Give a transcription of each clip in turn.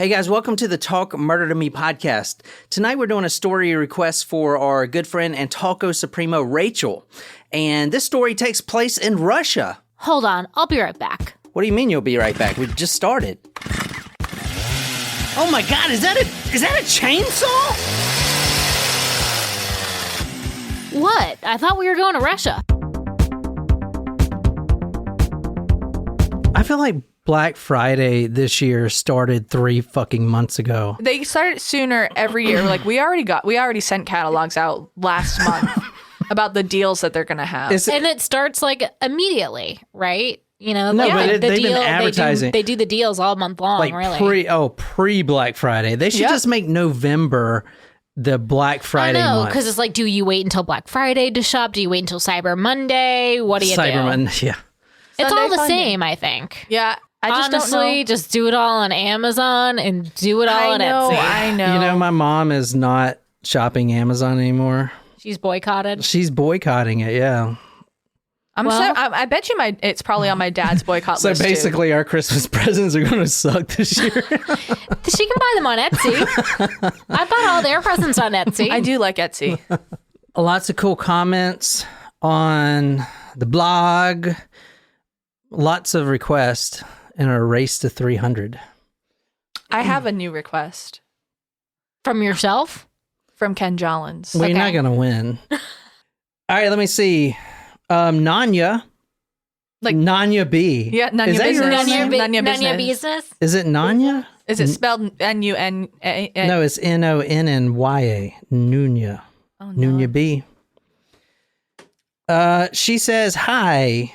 Hey guys, welcome to the Talk Murder to Me podcast. Tonight we're doing a story request for our good friend and Talco Supremo, Rachel. And this story takes place in Russia. Hold on, I'll be right back. What do you mean you'll be right back? We just started. Oh my God, is that a chainsaw? What? I thought we were going to Russia. I feel like Black Friday this year started 3 fucking months ago. They start sooner every year. Like we already sent catalogs out last month about the deals that they're going to have. And it starts like immediately, right? You know, No, like but they've been advertising. They do the deals all month long, like really. pre Black Friday. They should just make November the Black Friday month. I know, because it's like, do you wait until Black Friday to shop? Do you wait until Cyber Monday? What do you do? Cyber Monday, yeah. It's Sunday, all the Sunday. same, I think. Yeah. I just Honestly, don't know. just do it all on Amazon and do it all on Etsy. I know. You know, my mom is not shopping Amazon anymore. She's boycotted. She's boycotting it, yeah. I bet you it's probably on my dad's boycott So list. basically, our Christmas presents are going to suck this year. She can buy them on Etsy. I bought all their presents on Etsy. I do like Etsy. Lots of cool comments on the blog. Lots of requests in a race to 300. I have a new request From yourself? from Ken Jollins. Well, you're not going to win. All right, let me see. Nanya. Like Nanya B. Yeah, Nanya Is that your Business. name? Nanya Nanya Business. Business? Is it Nanya? Is it spelled N-U-N-A? No, it's Nonnya. Nunya. Oh, no. Nunya B. She says, hi.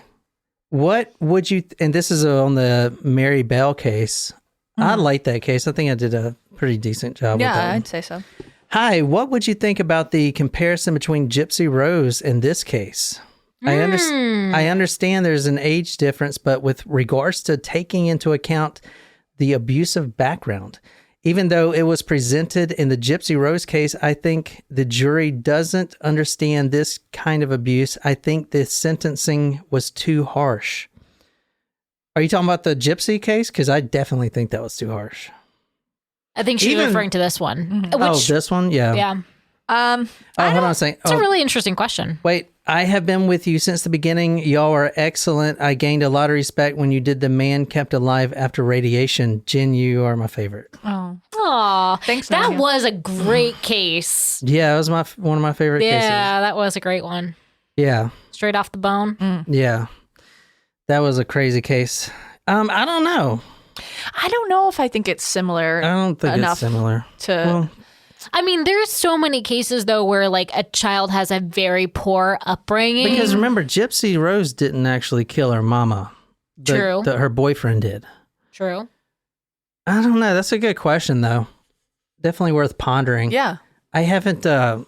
What would you... and this is on the Mary Bell case. I like that case. I think I did a pretty decent job with that Yeah, one. I'd say so. Hi, what would you think about the comparison between Gypsy Rose and this case? I understand there's an age difference, but with regards to taking into account the abusive background, even though it was presented in the Gypsy Rose case, I think the jury doesn't understand this kind of abuse. I think the sentencing was too harsh. Are you talking about the Gypsy case? Because I definitely think that was too harsh. I think she's referring to this one. Which, this one? Yeah. yeah. Hold on a second. It's a really interesting question. Wait, I have been with you since the beginning. Y'all are excellent. I gained a lot of respect when you did The Man Kept Alive After Radiation. Jen, you are my favorite. Oh. Aw, Thanks, that Nanya. was a great case. Yeah, it was one of my favorite cases. Yeah, that was a great one. Yeah, Straight off the bone. yeah. That was a crazy case. I don't know. I don't know if I think it's similar. I don't think enough it's similar. to. Well, I mean, there's so many cases, though, where like a child has a very poor upbringing. because remember, Gypsy Rose didn't actually kill her mama. True. Her boyfriend did. True. I don't know. That's a good question, though. Definitely worth pondering. Yeah. I haven't thought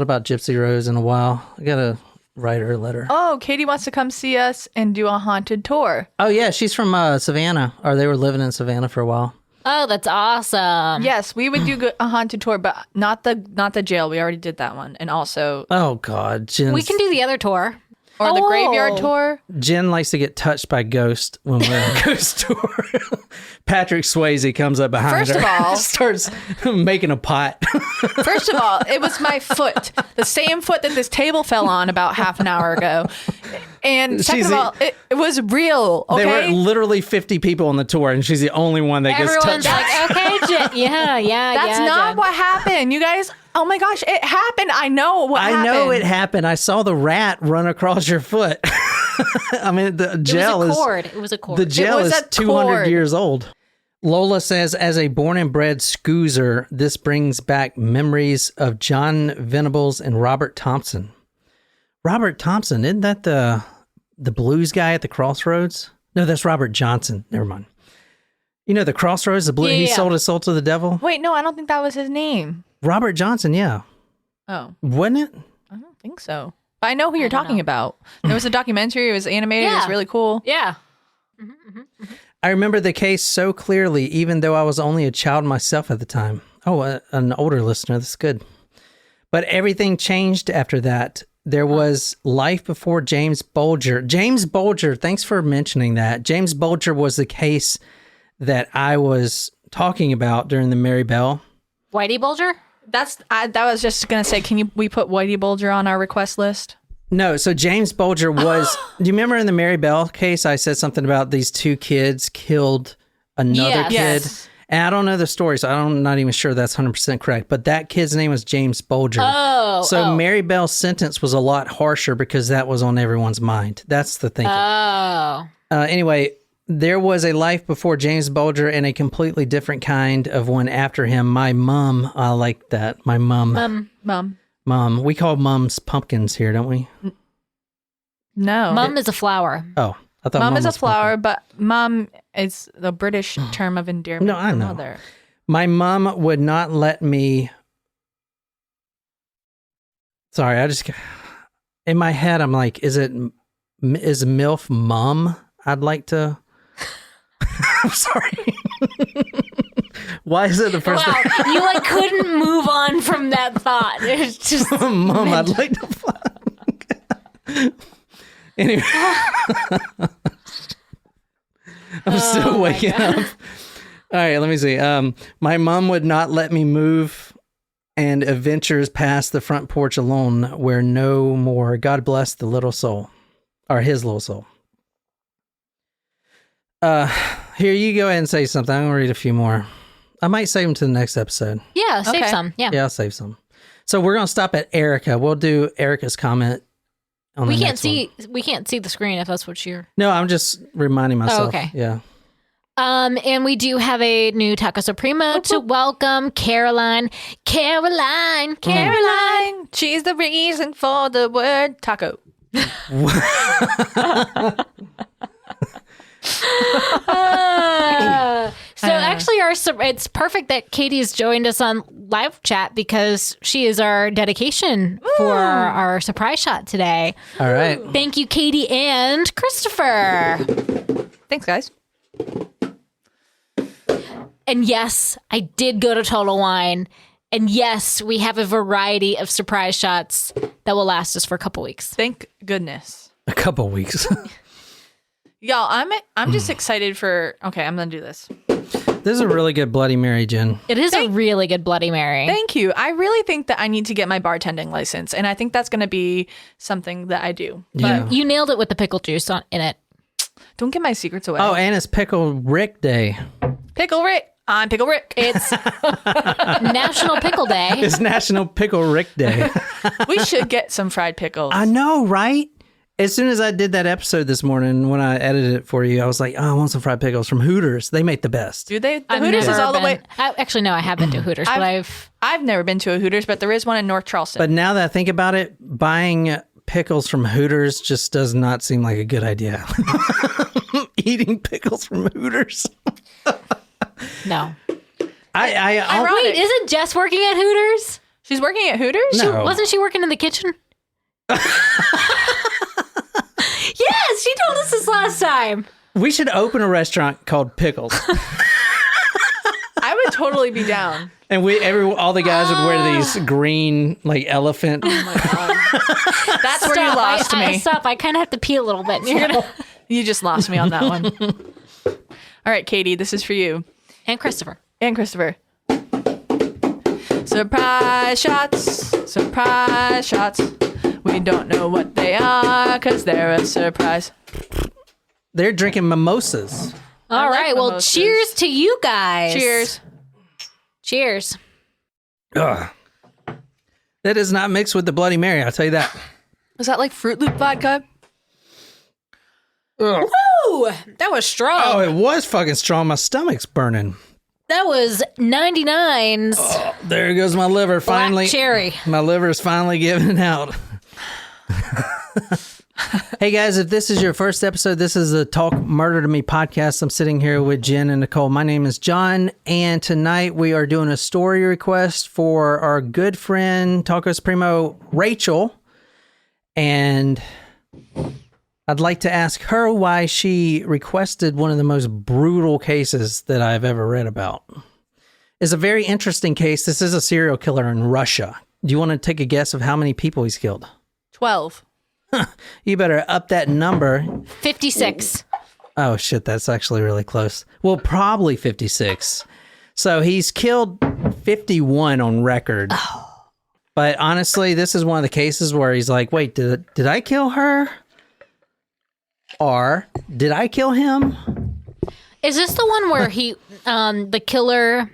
about Gypsy Rose in a while. I gotta write her a letter. Oh, Katie wants to come see us and do a haunted tour. Oh yeah, she's from Savannah, or they were living in Savannah for a while. Oh, that's awesome. Yes, we would do a haunted tour, but not the jail. We already did that one, and also Oh God, Jen. We can do the other tour. or the Oh. graveyard tour. Jen likes to get touched by ghosts when we're on a ghost tour. Patrick Swayze comes up behind First her, of all- starts making a pot. First of all, it was my foot, the same foot that this table fell on about half an hour ago. And second She's of all, it was real. Okay, There were literally 50 people on the tour, and she's the only one that gets Everyone's touched. like, okay, Jen. Yeah. that's not Jen. what happened. You guys, oh my gosh, it happened. I know what happened. I know it happened. I saw the rat run across your foot. I mean, the gel It was a is cord. It was a cord. the gel was is a 200 cord. years old. Lola says, as a born and bred scoozer, this brings back memories of John Venables and Robert Thompson. Robert Thompson, isn't that the blues guy at the Crossroads? No, that's Robert Johnson. Never mind. You know, the Crossroads, the blue, he Yeah. sold his soul to the devil. Wait, no, I don't think that was his name. Robert Johnson, yeah. Oh, Wasn't it? I don't think so. But I know who you're don't talking know. about. There was a documentary. It was animated. It was Yeah. really cool. Yeah. I remember the case so clearly, even though I was only a child myself at the time. Oh, an older listener. That's good. But everything changed after that. There was life before James Bulger. James Bulger, thanks for mentioning that. James Bulger was the case that I was talking about during the Mary Bell. Whitey Bulger? That was just gonna say, we put Whitey Bulger on our request list? No, so James Bulger was. Do you remember in the Mary Bell case, I said something about these two kids killed another kid? Yes. And I don't know the story, so I'm not even sure that's 100% correct. But that kid's name was James Bulger. So Mary Bell's sentence was a lot harsher because that was on everyone's mind. That's the thinking. Anyway, there was a life before James Bulger and a completely different kind of one after him. My mom, I like that. My mom. Mom. We call mums pumpkins here, don't we? No. Mum is a flower. Oh, I thought mom is a was flower, pumpkin. but mom is the British term of endearment. No, I for know. Mother. My mom would not let me. Sorry, I just in my head I'm like, is MILF mom? I'd like to. I'm sorry. Why is it the first Wow, thing? you like couldn't move on from that thought. It's just Mom, I'd like to fly. Anyway. I'm still waking up. All right, let me see. My mom would not let me move and adventures past the front porch alone where no more. God bless the little soul. Or his little soul. Here, you go ahead and say something. I'm going to read a few more. I might save them to the next episode. Yeah, save Okay. some. Yeah. Yeah, I'll save some. So we're going to stop at Erica. We'll do Erica's comment on We the can't next see one. we can't see the screen if that's what you're. No, I'm just reminding myself. okay. Yeah. And we do have a new Taco Supremo to welcome Caroline. Caroline. Caroline, she's the reason for the word taco. So actually, it's perfect that Katie's joined us on live chat because she is our dedication for our surprise shot today. All right. Thank you, Katie and Christopher. Thanks, guys. And yes, I did go to Total Wine. And yes, we have a variety of surprise shots that will last us for a couple weeks. Thank goodness. A couple weeks. Y'all, I'm just excited for. Okay, I'm gonna do this. This is a really good Bloody Mary, Jen. It is a really good Bloody Mary. Thank you. I really think that I need to get my bartending license, and I think that's gonna be something that I do. Yeah. You nailed it with the pickle juice in it. Don't give my secrets away. Oh, and it's Pickle Rick Day. Pickle Rick. I'm Pickle Rick. It's National Pickle Day. It's National Pickle Rick Day. We should get some fried pickles. I know, right? As soon as I did that episode this morning, when I edited it for you, I was like, oh, I want some fried pickles from Hooters. They make the best. Do they? The I've Hooters is never all the way. been- Actually, no, I have been to Hooters, but I've never been to a Hooters, but there is one in North Charleston. But now that I think about it, buying pickles from Hooters just does not seem like a good idea. Eating pickles from Hooters. no. Ironic. Wait, isn't Jess working at Hooters? She's working at Hooters? No. Wasn't she working in the kitchen? Yes, she told us this last time. We should open a restaurant called Pickles. I would totally be down. And all the guys would wear these green, like, elephant. That's where you lost me. Stop. I kind of have to pee a little bit. You're gonna... You just lost me on that one. All right, Katie, this is for you. And Christopher. And Christopher. Surprise shots. Surprise shots. We don't know what they are because they're a surprise. They're drinking mimosas. All like right. Well, mimosas. cheers to you guys. Cheers. Cheers. Ugh. That is not mixed with the Bloody Mary, I'll tell you that. Was that like Fruit Loop vodka? Ugh. Ooh, that was strong. Oh, it was fucking strong. My stomach's burning. That was 99's Oh, there goes my liver. Finally, black cherry. my liver's finally giving out. Hey guys, if this is your first episode, this is the Talk Murder to Me podcast. I'm sitting here with Jen and Nicole. My name is John, and tonight we are doing a story request for our good friend Taco Supremo, Rachel. And I'd like to ask her why she requested one of the most brutal cases that I've ever read about. It's a very interesting case. This is a serial killer in Russia. Do you want to take a guess of how many people he's killed? 12. You better up that number. 56. Oh, shit, that's actually really close. Well, probably 56. So he's killed 51 on record. Oh. But honestly, this is one of the cases where he's like, wait, did I kill her? Or did I kill him? Is this the one where he, the killer,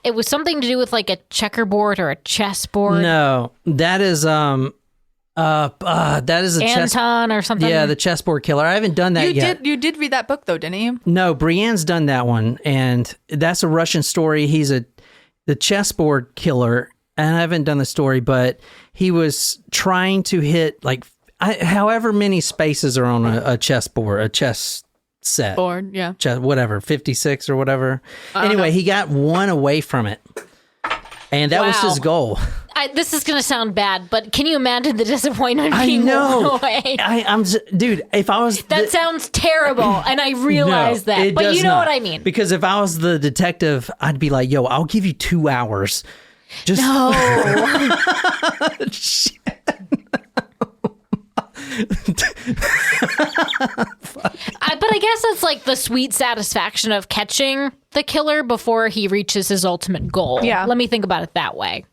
it was something to do with like a checkerboard or a chessboard? No, that is that is a Anton or something? Yeah, the chessboard killer. I haven't done that yet. You did read that book though, didn't you? No, Brienne's done that one, and that's a Russian story. He's the chessboard killer, and I haven't done the story, but he was trying to hit like however many spaces are on a chessboard, a chess set. Board, yeah. Whatever, 56 or whatever. Anyway, he got one away from it, and that was his goal. This is going to sound bad, but can you imagine the disappointment being one away? Dude, if I was... That sounds terrible, and I realize that. But you know what I mean. Because if I was the detective, I'd be like, yo, I'll give you 2 hours. Just... No. Shit. But I guess it's like the sweet satisfaction of catching the killer before he reaches his ultimate goal. Yeah. Let me think about it that way.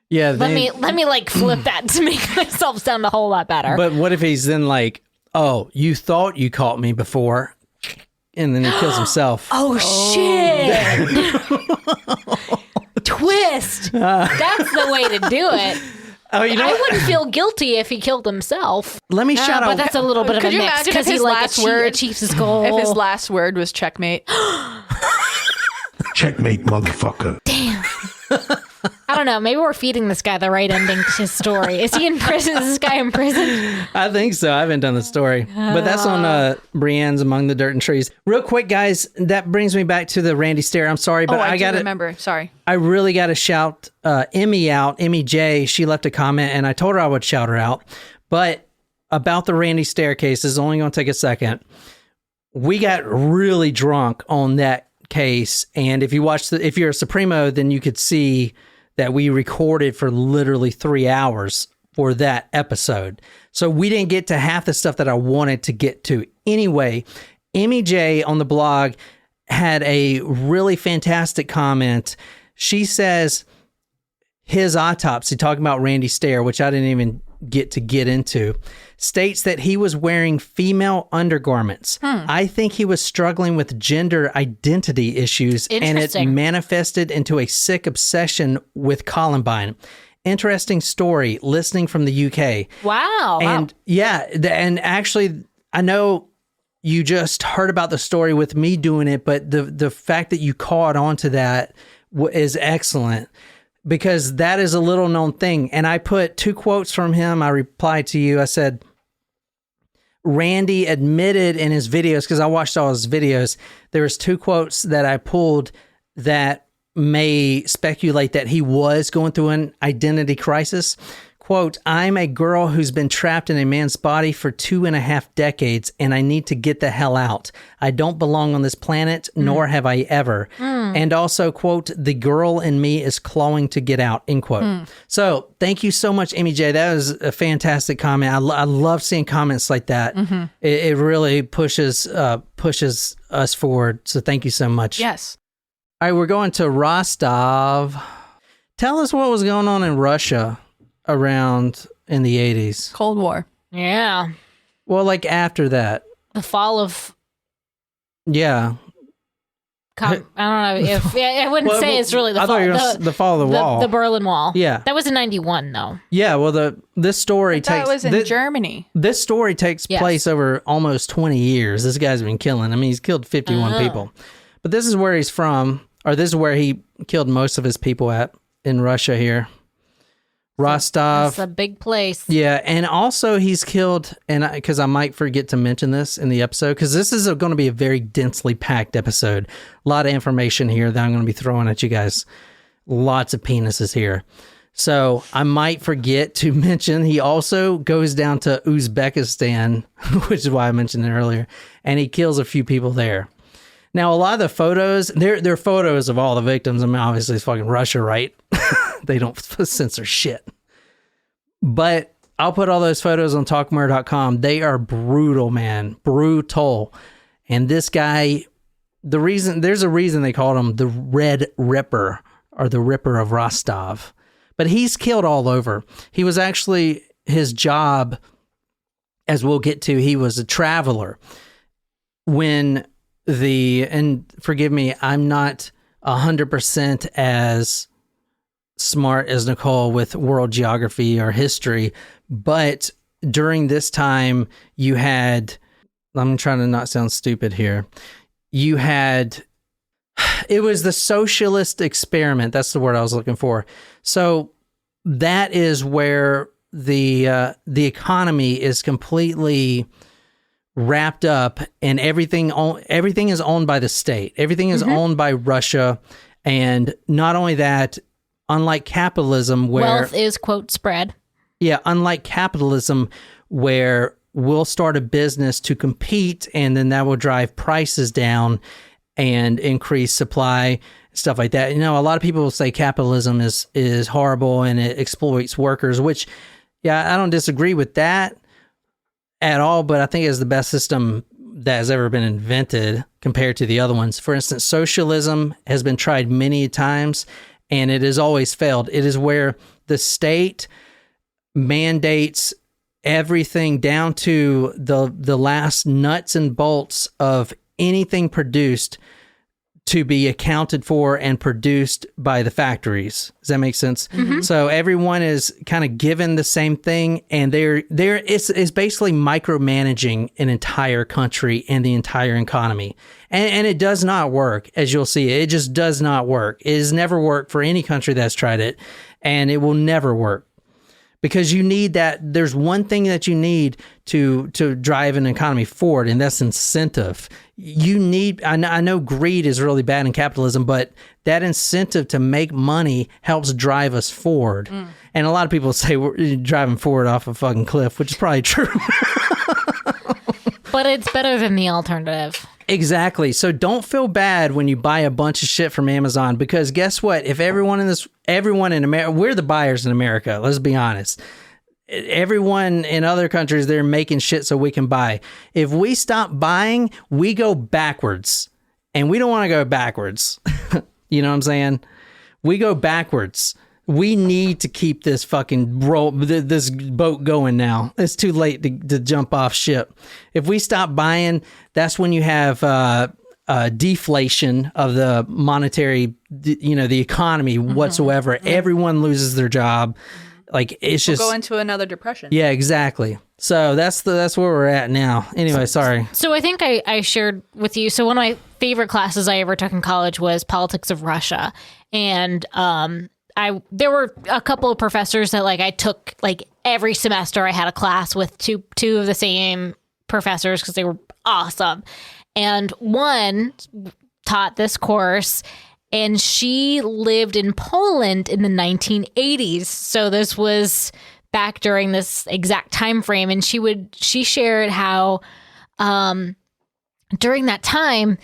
Yeah. Let me like flip that to make myself sound a whole lot better. But what if he's then like, oh, you thought you caught me before, and then he kills himself. Oh, shit. Twist. That's the way to do it. Oh, you know I wouldn't feel guilty if he killed himself. Let me shout out. But that's a little bit of a mix because he achieves his goal. If his last word was checkmate. Checkmate, motherfucker. Damn. I don't know. Maybe we're feeding this guy the right ending to his story. Is he in prison? Is this guy in prison? I think so. I haven't done the story. But that's on Brienne's Among the Dirt and Trees. Real quick, guys, that brings me back to the Randy Stare. I'm sorry, but I got to remember. Sorry. I really got to shout Emmy out. Emmy J, she left a comment, and I told her I would shout her out. But about the Randy Staircase, this is only going to take a second. We got really drunk on that case, and if you're a Supremo, then you could see that we recorded for literally 3 hours for that episode. So we didn't get to half the stuff that I wanted to get to. Anyway, Emmy J on the blog had a really fantastic comment. She says his autopsy, talking about Randy Stair, which I didn't even get into, states that he was wearing female undergarments. I think he was struggling with gender identity issues, and it manifested into a sick obsession with Columbine. Interesting story, listening from the UK. Wow. And and actually, I know you just heard about the story with me doing it, but the fact that you caught on to that is excellent. Because that is a little known thing. And I put 2 quotes from him. I replied to you. I said, Randy admitted in his videos, because I watched all his videos, there was 2 quotes that I pulled that may speculate that he was going through an identity crisis. Quote, I'm a girl who's been trapped in a man's body for 2.5 decades, and I need to get the hell out. I don't belong on this planet, nor have I ever. And also, quote, the girl in me is clawing to get out, end quote. So thank you so much, Amy J. That was a fantastic comment. I love seeing comments like that. It really pushes us forward. So thank you so much. Yes. All right, we're going to Rostov. Tell us what was going on in Russia around in the 80s. Cold War. Yeah. Well, like after that. The fall of... Yeah. I don't know if... I wouldn't say it's really the fall. The fall of the wall. The Berlin Wall. Yeah. That was in 91, though. Yeah, well, this story That was in Germany. This story takes place over almost 20 years. This guy's been killing. I mean, he's killed 51 people. But this is where he's from, or this is where he killed most of his people at, in Russia here. Rostov. It's a big place. Yeah, and also he's killed, and because I might forget to mention this in the episode, because this is going to be a very densely packed episode. A lot of information here that I'm going to be throwing at you guys. Lots of penises here. So I might forget to mention he also goes down to Uzbekistan, which is why I mentioned it earlier, and he kills a few people there. Now, a lot of the photos, they're photos of all the victims. I mean, obviously, it's fucking Russia, right? They don't censor shit. But I'll put all those photos on talkmurder.com. They are brutal, man. Brutal. And this guy there's a reason they called him the Red Ripper or the Ripper of Rostov. But he's killed all over. He was actually, his job, as we'll get to, he was a traveler. And forgive me, I'm not 100% as smart as Nicole with world geography or history, but during this time you had, I'm trying to not sound stupid here, it was the socialist experiment. That's the word I was looking for. So that is where the economy is completely wrapped up, and everything is owned by the state. Everything is owned by Russia, and not only that, unlike capitalism, where wealth is quote spread. Yeah, unlike capitalism, where we'll start a business to compete, and then that will drive prices down and increase supply, stuff like that. A lot of people will say capitalism is horrible and it exploits workers, which, yeah, I don't disagree with that at all, but I think it's the best system that has ever been invented compared to the other ones. For instance, socialism has been tried many times, and it has always failed. It is where the state mandates everything down to the last nuts and bolts of anything produced to be accounted for and produced by the factories. Does that make sense? Mm-hmm. So everyone is kind of given the same thing, and it's basically micromanaging an entire country and the entire economy. And it does not work, as you'll see. It just does not work. It has never worked for any country that's tried it, and it will never work. Because you need that. There's one thing that you need to drive an economy forward, and that's incentive. You need, I know greed is really bad in capitalism, but that incentive to make money helps drive us forward. And a lot of people say we're driving forward off a fucking cliff, which is probably true. But it's better than the alternative. Exactly. So don't feel bad when you buy a bunch of shit from Amazon, because guess what? If everyone in America, we're the buyers in America, let's be honest. Everyone in other countries, they're making shit so we can buy. If we stop buying, we go backwards, and we don't want to go backwards. You know what I'm saying? We go backwards. We need to keep this fucking this boat going now. It's too late to jump off ship. If we stop buying, that's when you have deflation of the monetary, the economy whatsoever. Mm-hmm. Everyone loses their job. Like it's just go into another depression. Yeah, exactly. So that's where we're at now. Anyway, sorry. So I think I shared with you. So one of my favorite classes I ever took in college was politics of Russia, and there were a couple of professors that I took every semester. I had a class with two of the same professors because they were awesome. And one taught this course, and she lived in Poland in the 1980s. So this was back during this exact time frame. And she shared how during that time,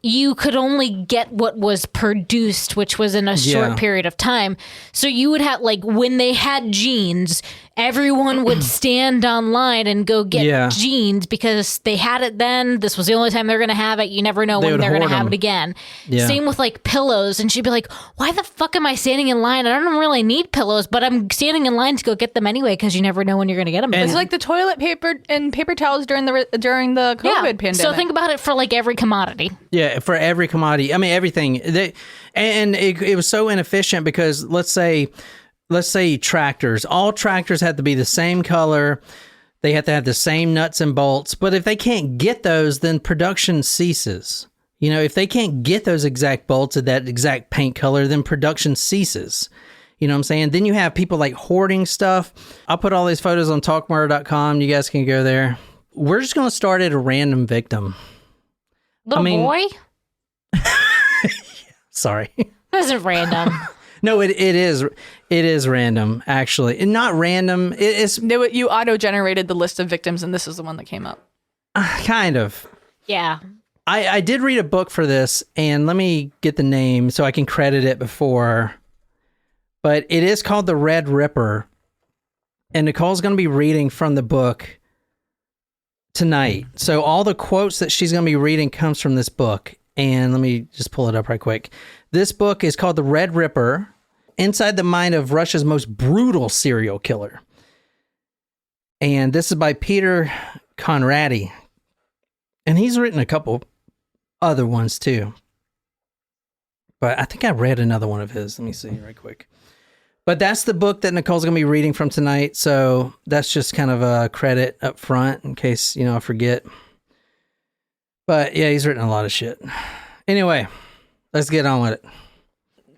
you could only get what was produced, which was in a short period of time. So you would have, when they had jeans, everyone would stand online and go get jeans because they had it then. This was the only time they're going to have it. You never know when they're going to have it again. Yeah. Same with pillows. And she'd be like, why the fuck am I standing in line? I don't really need pillows, but I'm standing in line to go get them anyway because you never know when you're going to get them. And it's like the toilet paper and paper towels during the COVID pandemic. So think about it for every commodity. Yeah, for every commodity. I mean, everything. It was so inefficient because let's say tractors. All tractors have to be the same color. They have to have the same nuts and bolts. But if they can't get those, then production ceases. If they can't get those exact bolts of that exact paint color, then production ceases. You know what I'm saying? Then you have people hoarding stuff. I'll put all these photos on talkmurder.com. You guys can go there. We're just going to start at a random victim. Boy? Sorry. That isn't random. No, it is random, actually. And not random. You auto-generated the list of victims, and this is the one that came up. Kind of. Yeah. I did read a book for this, and let me get the name so I can credit it before. But it is called The Red Ripper. And Nicole's going to be reading from the book tonight. So all the quotes that she's going to be reading comes from this book. And let me just pull it up right quick. This book is called The Red Ripper, Inside the Mind of Russia's Most Brutal Serial Killer. And this is by Peter Conradi. And he's written a couple other ones too. But I think I read another one of his. Let me see right quick. But that's the book that Nicole's going to be reading from tonight. So that's just kind of a credit up front in case, I forget. But yeah, he's written a lot of shit. Anyway, let's get on with it.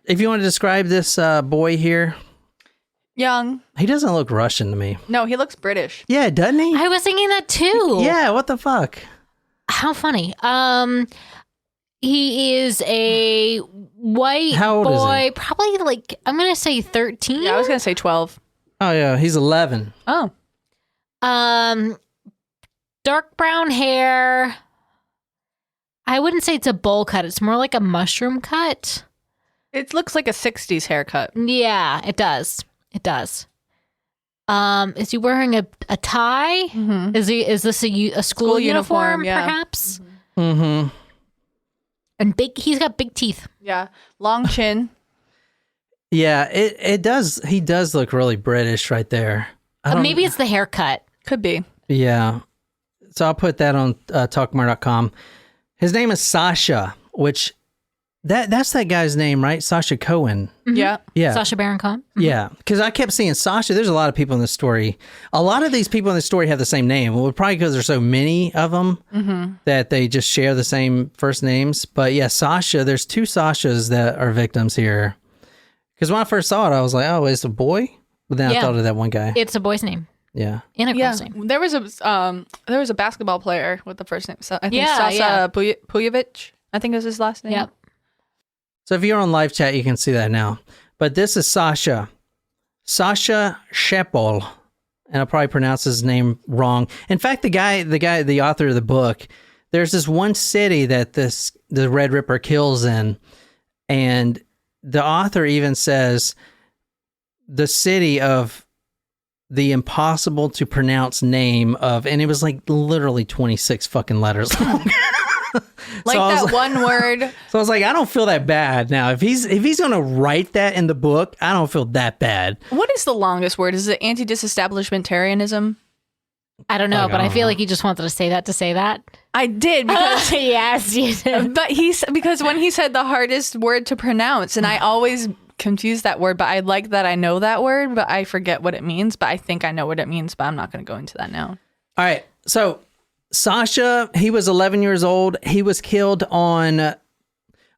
If you want to describe this boy here. Young. He doesn't look Russian to me. No, he looks British. Yeah, doesn't he? I was thinking that too. Yeah, what the fuck? How funny. He is a white How old boy, is he? probably like, I'm going to say 13. Yeah, I was going to say 12. Oh yeah, he's 11. Oh. Dark brown hair. I wouldn't say it's a bowl cut. It's more like a mushroom cut. It looks like a 60s haircut. Yeah, it does. It does. Is he wearing a tie? Mm-hmm. Is this a school uniform, yeah. perhaps? Mm-hmm. And he's got big teeth. Yeah. Long chin. Yeah, it does. He does look really British right there. Maybe it's the haircut. Could be. Yeah. So I'll put that on talkmore.com. His name is Sasha, which that's that guy's name, right? Sasha Cohen. Mm-hmm. Yeah. Yeah. Sacha Baron Cohen. Mm-hmm. Yeah. Because I kept seeing Sasha. There's a lot of people in this story. A lot of these people in the story have the same name. Well, probably because there's so many of them that they just share the same first names. But yeah, Sasha, there's two Sashas that are victims here. Because when I first saw it, I was like, oh, it's a boy? But then I thought of that one guy. It's a boy's name. Yeah. And a girl's name. There was a basketball player with the first name. I think Yeah, Sasa Pujovic, I think is his last name. Yep. So if you're on live chat, you can see that now. But this is Sasha Shepol, and I'll probably pronounce his name wrong. In fact, the author of the book, there's this one city that the Red Ripper kills in, and the author even says the city of the impossible to pronounce name of, and it was like literally 26 fucking letters long. Like that one word. So I was like, I don't feel that bad now. If he's gonna write that in the book, I don't feel that bad. What is the longest word? Is it anti-disestablishmentarianism? I don't know, but I feel like he just wanted to say that. I did because yes, you did. but because when he said the hardest word to pronounce, and I always confuse that word, but I like that I know that word, but I forget what it means. But I think I know what it means, but I'm not going to go into that now. All right, so Sasha, he was 11 years old. He was killed on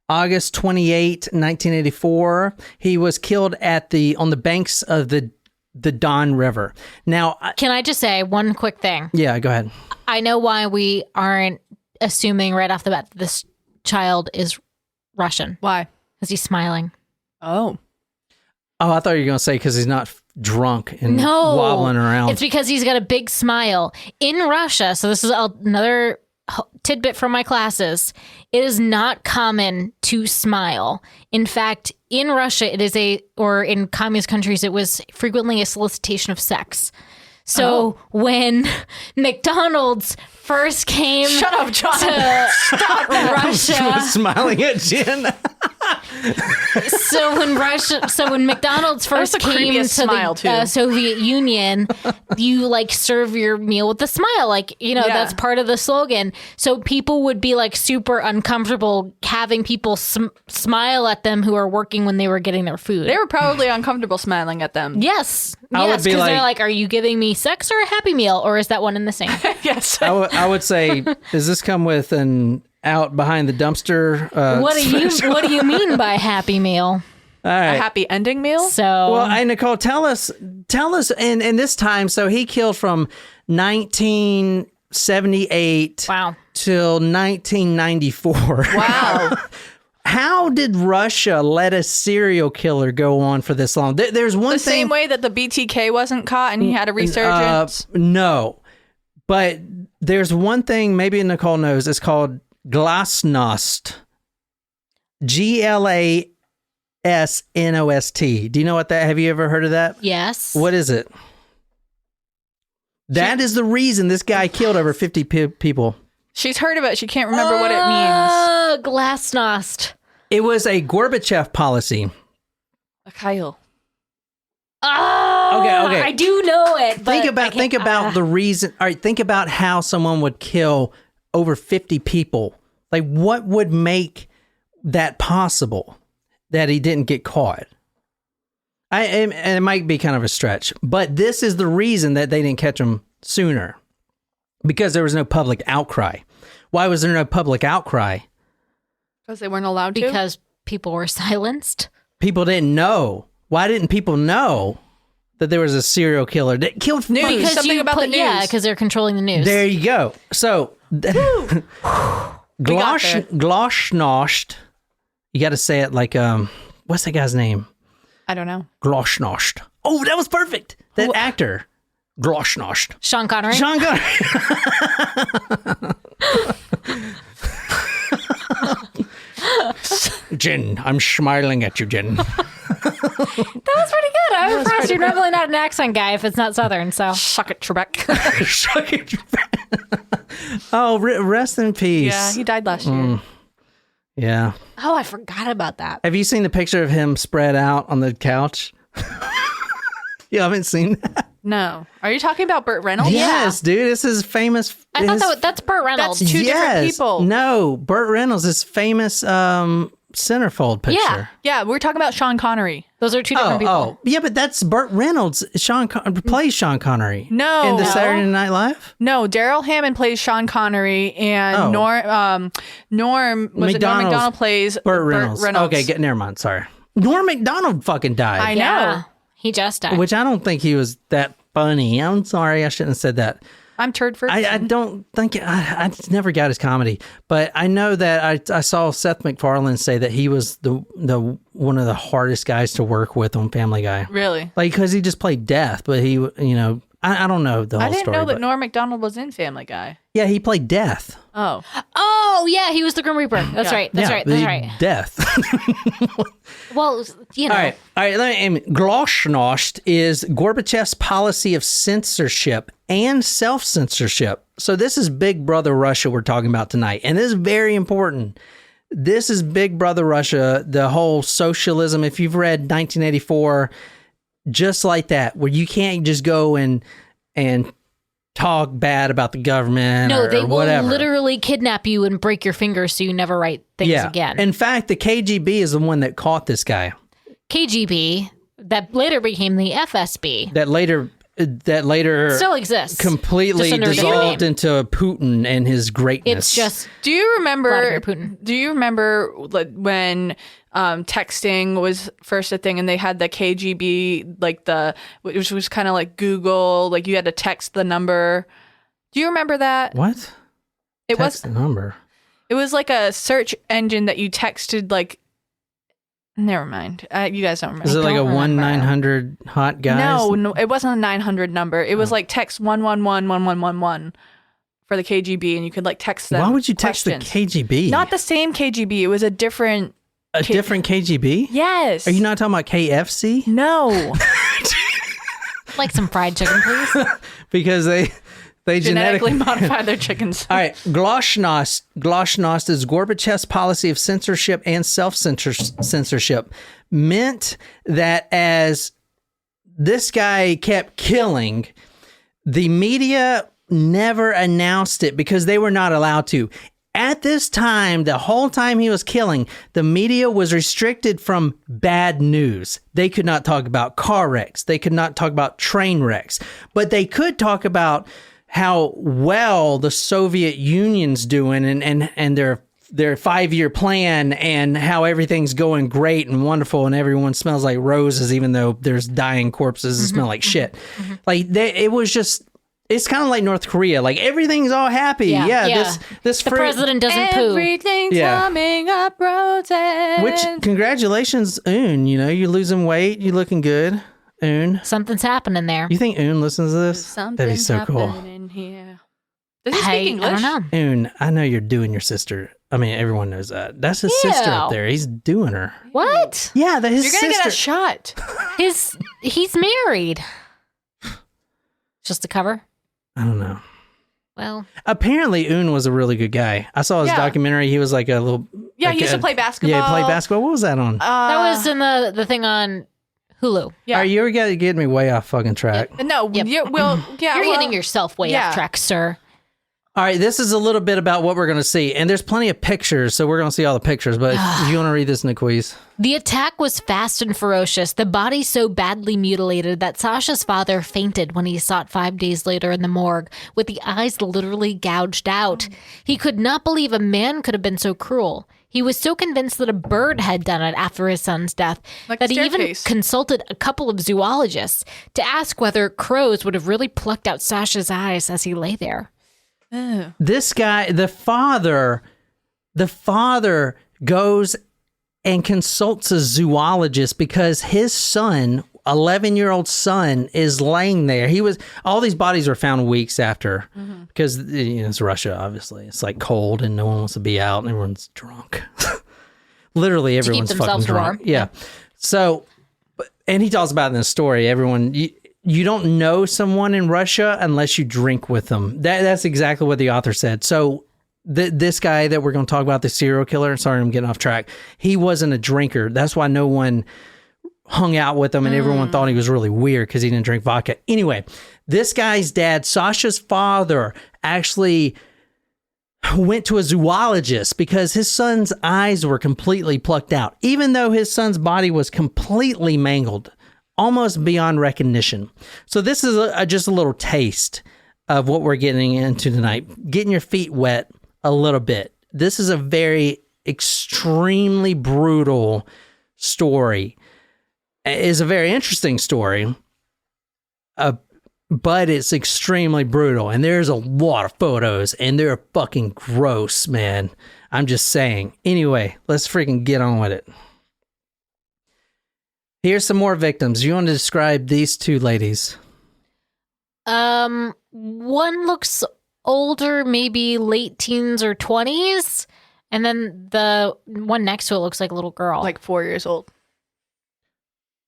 August 28, 1984. He was killed on the banks of the Don River. Now, can I just say one quick thing? Yeah, go ahead. I know why we aren't assuming right off the bat that this child is Russian. Why? Because he's smiling. Oh, I thought you were going to say because he's not drunk and wobbling around. It's because he's got a big smile. In Russia, so this is another tidbit from my classes, it is not common to smile. In fact, in Russia, it is or in communist countries, it was frequently a solicitation of sex. So when McDonald's first came shut up, John. to Russia, She was smiling at Jen. So when McDonald's first came to the Soviet Union, you like serve your meal with a smile, that's part of the slogan. So people would be like super uncomfortable having people smile at them who are working when they were getting their food. They were probably uncomfortable smiling at them. Yes, because they're like, "Are you giving me sex or a Happy Meal, or is that one and the same?" Yes, I would say, does this come with an out behind the dumpster? What do you mean by Happy Meal? All right. A happy ending meal? Nicole, tell us in this time, so he killed from 1978 till 1994. Wow. How did Russia let a serial killer go on for this long? There's one thing. The same way that the BTK wasn't caught and he had a resurgence? No. But there's one thing maybe Nicole knows. It's called glasnost. GLASNOST. Do you know what that? Have you ever heard of that? Yes. What is it? That is the reason this guy killed over 50 people. She's heard of it. She can't remember what it means. Glasnost. It was a Gorbachev policy. Kyle. Oh, Okay. I do know it. But Think about the reason. All right, think about how someone would kill over 50 people. Like, what would make that possible that he didn't get caught? And it might be kind of a stretch, but this is the reason that they didn't catch him sooner, because there was no public outcry. Why was there no public outcry? Because they weren't allowed to? Because people were silenced. People didn't know. Why didn't people know that there was a serial killer that killed News. Because Something about the news. Yeah, because they're controlling the news. There you go. So, Glasnost, you got to say it like, what's that guy's name? I don't know. Glasnost. Oh, that was perfect. That actor. Glasnost. Sean Connery. Sean Connery. Jen, I'm smiling at you, Jen. That was pretty good. I was impressed. You're normally not an accent guy if it's not Southern, so. Suck it, Trebek. Suck it. Oh, rest in peace. Yeah, he died last year. Yeah. Oh, I forgot about that. Have you seen the picture of him spread out on the couch? You haven't seen that? No. Are you talking about Burt Reynolds? Yes, dude. This is famous. I thought that's Burt Reynolds. That's two different people. No, Burt Reynolds is famous centerfold picture. Yeah. Yeah, we're talking about Sean Connery. Those are two different people. Oh, yeah, but that's Burt Reynolds. plays Sean Connery. No. In the Saturday Night Live? No, Daryl Hammond plays Sean Connery, and Norm McDonald plays Burt Reynolds. Okay, never mind. Sorry. Norm McDonald fucking died. I know. Yeah. He just died. Which I don't think he was that funny. I'm sorry, I shouldn't have said that. I'm Turd Ferguson. I don't think I never got his comedy, but I know that I saw Seth MacFarlane say that he was the one of the hardest guys to work with on Family Guy. Really? Like, because he just played death, but he, I don't know the whole story. I didn't know that but, Norm McDonald was in Family Guy. Yeah, he played death. Oh, yeah, he was the Grim Reaper. That's right. That's right. Death. Well, you know. All right. Glasnost is Gorbachev's policy of censorship and self-censorship. So this is Big Brother Russia we're talking about tonight. And this is very important. This is Big Brother Russia, the whole socialism. If you've read 1984, just like that, where you can't just go and talk bad about the government or they will whatever. literally kidnap you and break your fingers so you never write things again. In fact, the KGB is the one that caught this guy. KGB, that later became the FSB. That later still exists. Completely dissolved into Putin and his greatness. It's just Do you remember Vladimir Putin. Do you remember when texting was first a thing and they had the KGB, which was kind of like Google, like you had to text the number. Do you remember that? What? Text the number. It was like a search engine that you texted like. Never mind. You guys don't remember. Is it like a 1-900 hot guys? No, it wasn't a 900 number. It was like text 111-1111 for the KGB, and you could like text them. Why would you text questions. the KGB? Not the same KGB. It was a different. Different KGB? Yes. Are you not talking about KFC? No. like some fried chicken, please. Because they genetically modify their chickens. All right. Glasnost is Gorbachev's policy of censorship and self-censorship. Meant that as this guy kept killing, the media never announced it because they were not allowed to. At this time, the whole time he was killing, the media was restricted from bad news. They could not talk about car wrecks. They could not talk about train wrecks. But they could talk about how well the Soviet Union's doing and their 5-year plan and how everything's going great and wonderful and everyone smells like roses even though there's dying corpses that smell like shit. It was just... It's kind of like North Korea. Like, everything's all happy. Yeah. This the president doesn't poo. Everything's coming up roses. Which, congratulations, Un. You're losing weight. You're looking good, Un. Something's happening there. You think Un listens to this? That'd be so cool. Here. Does he speak English? I don't know. Un, I know you're doing your sister. I mean, everyone knows that. That's his sister up there. He's doing her. What? Yeah, his You're sister. going to get a shot. He's married. Just a cover? I don't know. Well, apparently Un was a really good guy. I saw his documentary. He was like a little... Yeah, like he used to play basketball. Yeah, he played basketball. What was that on? that was in the thing on Hulu. Yeah. Are you getting me way off fucking track? No, Yep. you're Getting yourself way off track, sir. All right, this is a little bit about what we're going to see. And there's plenty of pictures, so we're going to see all the pictures. But if you want to read this, Niquiz. The attack was fast and ferocious, the body so badly mutilated that Sasha's father fainted when he saw it 5 days later in the morgue, with the eyes literally gouged out. He could not believe a man could have been so cruel. He was so convinced that a bird had done it after his son's death that he even consulted a couple of zoologists to ask whether crows would have really plucked out Sasha's eyes as he lay there. Ew. This guy, the father goes and consults a zoologist because his son, 11-year-old son, is laying there. All these bodies were found weeks after because it's Russia, obviously. It's like cold and no one wants to be out and everyone's drunk. Literally everyone's fucking drunk. Yeah. So, and he talks about in this story, everyone... You don't know someone in Russia unless you drink with them. That's exactly what the author said. So this guy that we're going to talk about, the serial killer, sorry, I'm getting off track. He wasn't a drinker. That's why no one hung out with him and everyone thought he was really weird because he didn't drink vodka. Anyway, this guy's dad, Sasha's father, actually went to a zoologist because his son's eyes were completely plucked out, even though his son's body was completely mangled. Almost beyond recognition. So this is just a little taste of what we're getting into tonight. Getting your feet wet a little bit. This is a very extremely brutal story. It's a very interesting story, but it's extremely brutal. And there's a lot of photos, and they're fucking gross, man. I'm just saying. Anyway, let's freaking get on with it. Here's some more victims. You want to describe these two ladies? One looks older, maybe late teens or 20s. And then the one next to it looks like a little girl. Like 4 years old.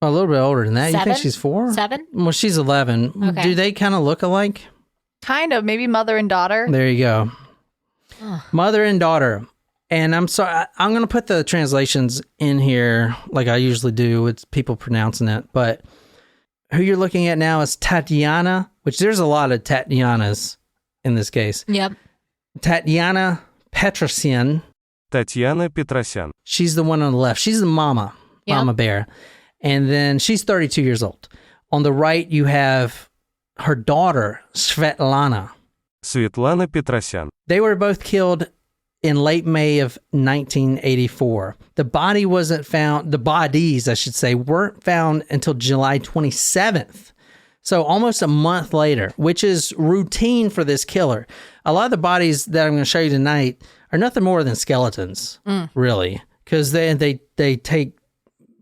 A little bit older than that. 7? You think she's 4? 7? Well, she's 11. Okay. Do they kind of look alike? Kind of. Maybe mother and daughter. There you go. Mother and daughter. And I'm sorry, I'm going to put the translations in here like I usually do. It's people pronouncing it. But who you're looking at now is Tatiana, which there's a lot of Tatianas in this case. Yep. Tatiana Petrosyan. Tatiana Petrosyan. She's the one on the left. She's the mama bear. And then she's 32 years old. On the right, you have her daughter, Svetlana. Svetlana Petrosyan. They were both killed in late May of 1984. The bodies, I should say, weren't found until July 27th. So almost a month later, which is routine for this killer. A lot of the bodies that I'm going to show you tonight are nothing more than skeletons, really, because they take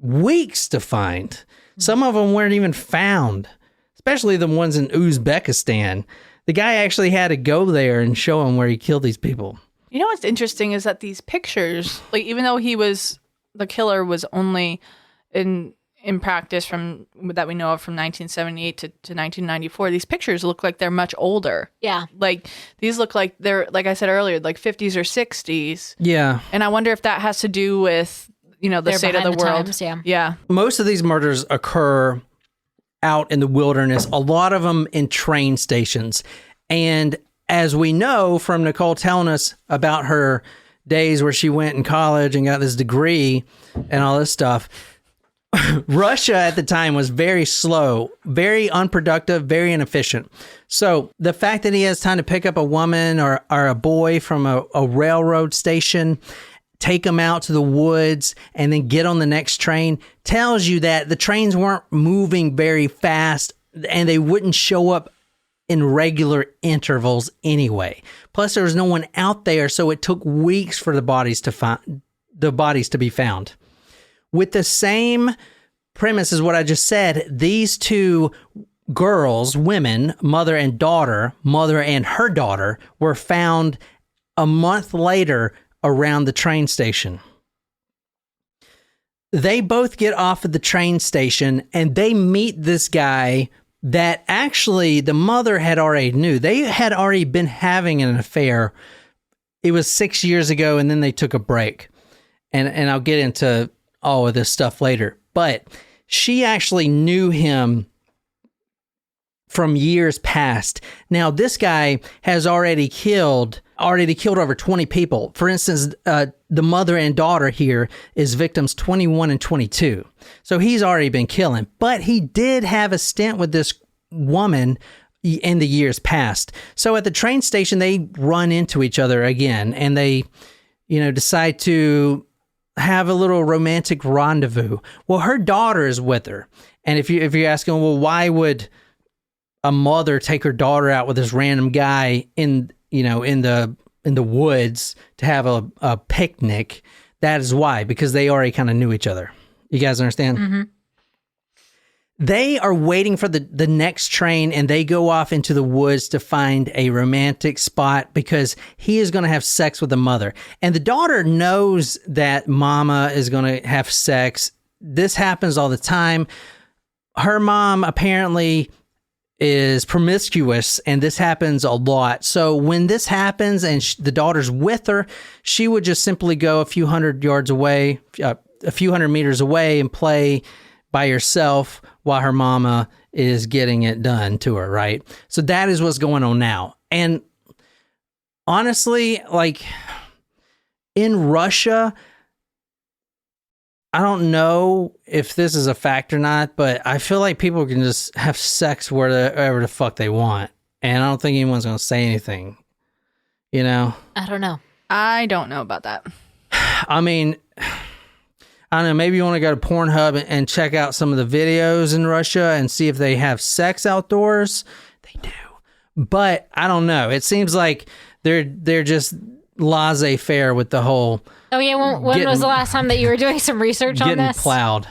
weeks to find. Some of them weren't even found, especially the ones in Uzbekistan. The guy actually had to go there and show him where he killed these people. You know what's interesting is that these pictures, like even though the killer was only in practice from that we know of from 1978 to 1994, these pictures look like they're much older. Yeah. Like these look like they're, like I said earlier, like 50s or 60s. Yeah. And I wonder if that has to do with, the They're state of the behind world. times, yeah. Yeah. Most of these murders occur out in the wilderness, a lot of them in train stations. And as we know from Nicole telling us about her days where she went in college and got this degree and all this stuff, Russia at the time was very slow, very unproductive, very inefficient. So the fact that he has time to pick up a woman or a boy from a railroad station, take them out to the woods, and then get on the next train tells you that the trains weren't moving very fast and they wouldn't show up in regular intervals anyway. Plus, there was no one out there, so it took weeks for the bodies to be found. With the same premise as what I just said, these two girls, women, mother and her daughter, were found a month later around the train station. They both get off at the train station and they meet this guy that actually the mother had already knew. They had already been having an affair. It was 6 years ago, and then they took a break. And I'll get into all of this stuff later. But she actually knew him from years past. Now, this guy has already killed over 20 people. For instance, the mother and daughter here is victims 21 and 22. So he's already been killing. But he did have a stint with this woman in the years past. So at the train station, they run into each other again, and they, decide to have a little romantic rendezvous. Well, her daughter is with her. And if you're asking, well, why would a mother take her daughter out with this random guy in the woods to have a picnic? That is why, because they already kind of knew each other. You guys understand? Mm-hmm. They are waiting for the next train, and they go off into the woods to find a romantic spot because he is going to have sex with the mother. And the daughter knows that mama is going to have sex. This happens all the time. Her mom apparently is promiscuous, and this happens a lot. So when this happens and the daughter's with her, she would just simply go a few hundred yards away, a few hundred meters away, and play by herself while her mama is getting it done to her, right? So that is what's going on now. And honestly, like in Russia, I don't know if this is a fact or not, but I feel like people can just have sex wherever the fuck they want. And I don't think anyone's going to say anything, I don't know. I don't know about that. I mean, I don't know, maybe you want to go to Pornhub and check out some of the videos in Russia and see if they have sex outdoors. They do. But I don't know. It seems like they're just laissez-faire with the whole... Oh, yeah. When was the last time that you were doing some research on this? Getting plowed.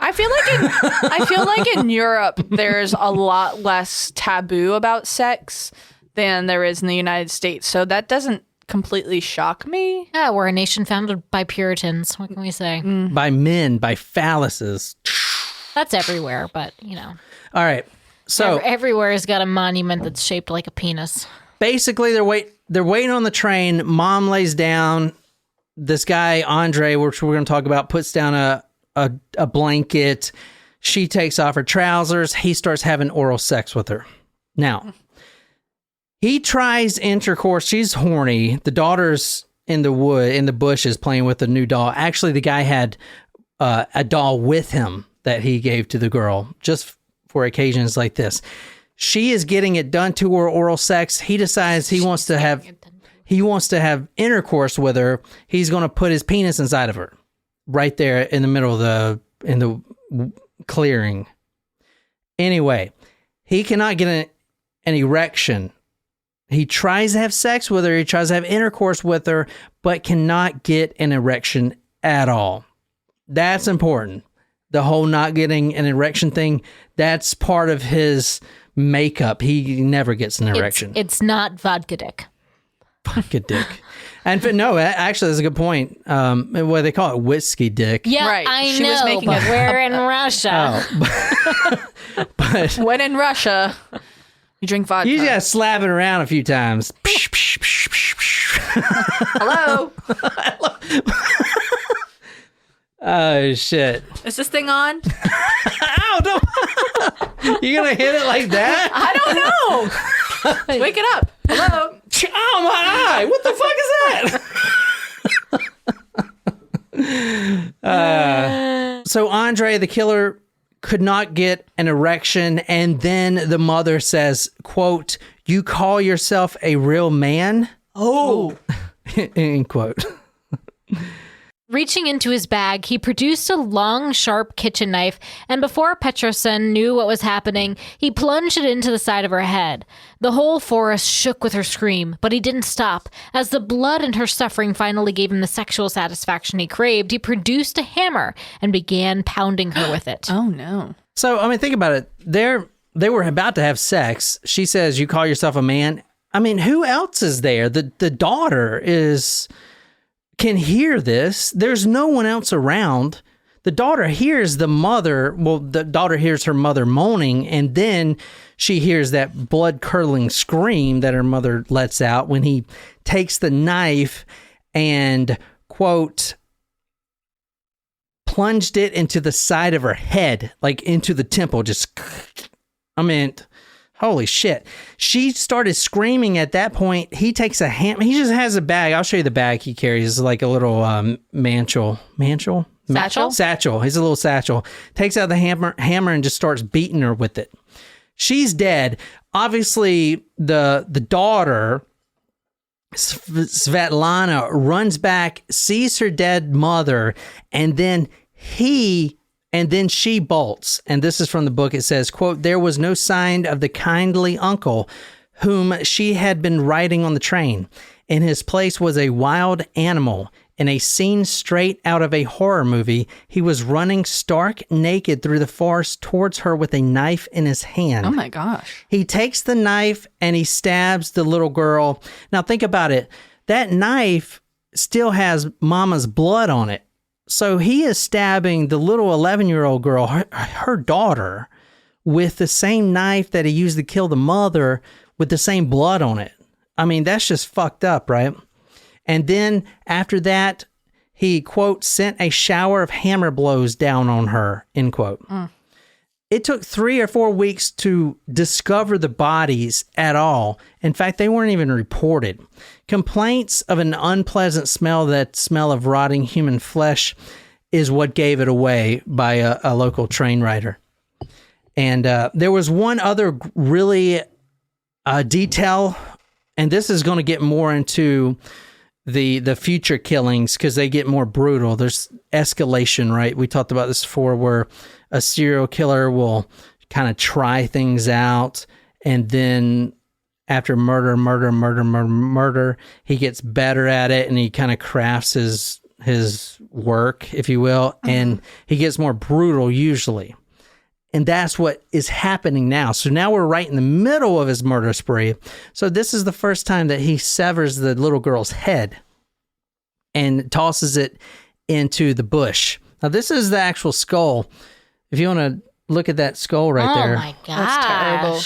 I feel like in Europe, there's a lot less taboo about sex than there is in the United States. So that doesn't completely shock me. Yeah, we're a nation founded by Puritans. What can we say? By men, by phalluses. That's everywhere, but, All right. So everywhere has got a monument that's shaped like a penis. Basically, they're waiting on the train. Mom lays down. This guy, Andrei, which we're going to talk about, puts down a blanket. She takes off her trousers. He starts having oral sex with her. Now, he tries intercourse. She's horny. The daughter's in the bushes playing with a new doll. Actually, the guy had a doll with him that he gave to the girl just for occasions like this. She is getting it done to her, oral sex. He decides he wants to have intercourse with her. He's going to put his penis inside of her right there in the middle of the clearing. Anyway, he cannot get an erection. He tries to have sex with her. He tries to have intercourse with her, but cannot get an erection at all. That's important. The whole not getting an erection thing, that's part of his makeup. He never gets an erection. It's not vodka dick. Vodka dick. And no, actually, that's a good point. What they call it, whiskey dick. Yeah, right. I She know, was making but we're in Russia. But when in Russia, you drink vodka. you just slap it around a few times. Hello? Oh, shit. Is this thing on? Ow, don't. You gonna hit it like that? I don't know. Wake it up. Hello? Oh, my eye. What the fuck is that? So Andrei, the killer, could not get an erection. And then the mother says, quote, "You call yourself a real man?" Oh. End quote. Reaching into his bag, he produced a long, sharp kitchen knife, and before Petrosen knew what was happening, he plunged it into the side of her head. The whole forest shook with her scream, but he didn't stop. As the blood and her suffering finally gave him the sexual satisfaction he craved, he produced a hammer and began pounding her with it. Oh, no. So, I mean, think about it. They were about to have sex. She says, "You call yourself a man?" I mean, who else is there? The daughter can hear this. There's no one else around. the daughter hears the daughter hears her mother moaning, and then she hears that blood-curdling scream that her mother lets out when he takes the knife and, quote, plunged it into the side of her head, like into the temple, just, I mean, holy shit. She started screaming at that point. He takes a hammer. He just has a bag. I'll show you the bag he carries. It's like a little satchel? Satchel. He's a little satchel. Takes out the hammer and just starts beating her with it. She's dead. Obviously, the daughter, Svetlana, runs back, sees her dead mother, and then she bolts. And this is from the book. It says, quote, there was no sign of the kindly uncle whom she had been riding on the train. In his place was a wild animal. In a scene straight out of a horror movie, he was running stark naked through the forest towards her with a knife in his hand. Oh my gosh. He takes the knife and he stabs the little girl. Now think about it. That knife still has mama's blood on it. So he is stabbing the little 11-year-old girl, her daughter, with the same knife that he used to kill the mother, with the same blood on it. I mean, that's just fucked up, right? And then after that, he, quote, sent a shower of hammer blows down on her, end quote. It took 3 or 4 weeks to discover the bodies at all. In fact, they weren't even reported. Complaints of an unpleasant smell, that smell of rotting human flesh, is what gave it away by a local train rider. And there was one other really detail, and this is going to get more into the future killings because they get more brutal. There's escalation, right? We talked about this before, where a serial killer will kind of try things out, and then after murder, he gets better at it, and he kind of crafts his work, if you will, and he gets more brutal usually. And that's what is happening now. So now we're right in the middle of his murder spree. So this is the first time that he severs the little girl's head and tosses it into the bush. Now this is the actual skull. If you want to look at that skull right there. Oh my gosh. That's terrible.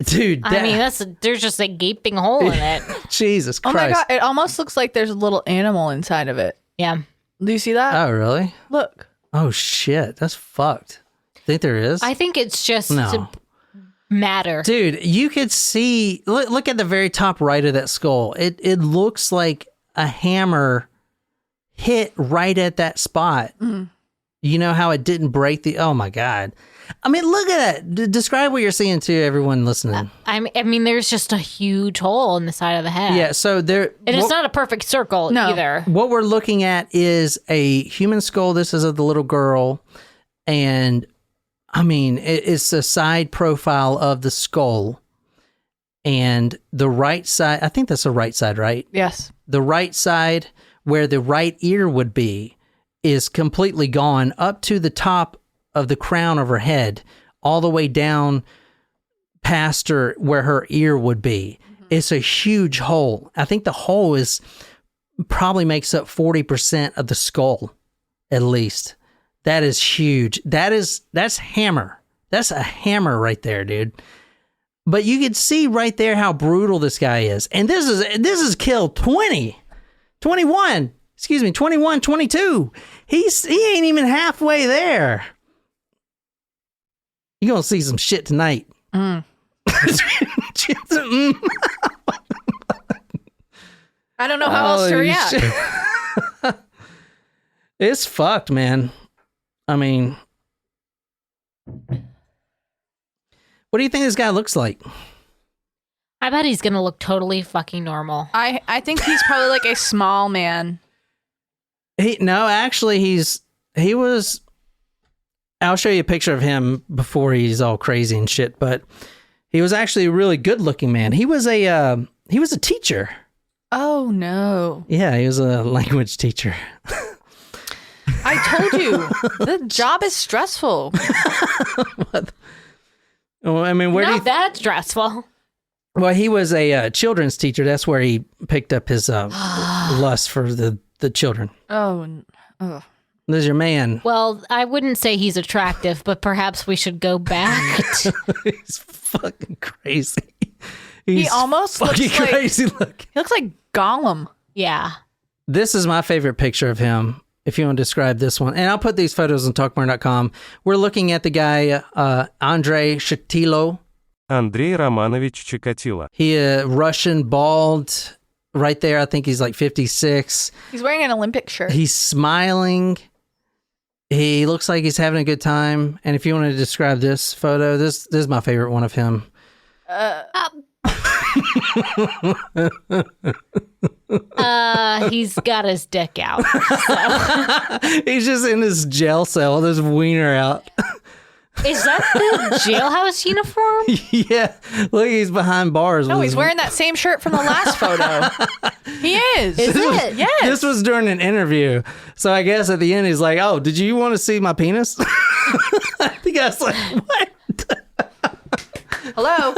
Dude, I mean, there's just a gaping hole in it. Jesus Christ. Oh my God. It almost looks like there's a little animal inside of it. Yeah. Do you see that? Oh, really? Look. Oh, shit. That's fucked. Think there is? I think it's just No. matter. Dude, you could see, look at the very top right of that skull. It looks like a hammer hit right at that spot. You know how it didn't break oh my God. I mean, look at that. Describe what you're seeing to everyone listening. I mean, there's just a huge hole in the side of the head. Yeah, so there... And it's not a perfect circle either. What we're looking at is a human skull. This is of the little girl. And, I mean, it's a side profile of the skull. And the right side... I think that's the right side, right? Yes. The right side, where the right ear would be, is completely gone up to the top of the crown of her head, all the way down past her where her ear would be. It's a huge hole. I think the hole probably makes up 40% of the skull, at least. That is huge. That's hammer. That's a hammer right there, dude. But you could see right there how brutal this guy is. And this is kill 21, 22. He ain't even halfway there. You're going to see some shit tonight. I don't know how else to react. It's fucked, man. I mean, what do you think this guy looks like? I bet he's going to look totally fucking normal. I think he's probably like a small man. Actually, he was... I'll show you a picture of him before he's all crazy and shit, but he was actually a really good looking man. He was a teacher. Oh no. Yeah, he was a language teacher. I told you, the job is stressful. Well, I mean, Not that stressful. Well, he was a children's teacher. That's where he picked up his lust for the children. Oh. There's your man. Well, I wouldn't say he's attractive, but perhaps we should go back. He's fucking crazy. He almost looks like crazy looking. He looks like Gollum. Yeah. This is my favorite picture of him, if you want to describe this one. And I'll put these photos on talkmore.com. We're looking at the guy, Andrei Chikatilo. Андрей Романович Чикатило. He Russian, bald, right there. I think he's like 56. He's wearing an Olympic shirt. He's smiling. He looks like he's having a good time. And if you want to describe this photo, this is my favorite one of him. He's got his dick out. So. He's just in his jail cell, this wiener out. Is that the jailhouse uniform? Yeah. Look, he's behind bars. No, he's wearing that same shirt from the last photo. He is. Is it? Yes. This was during an interview. So I guess at the end, he's like, oh, did you want to see my penis? The guy's like, what? Hello.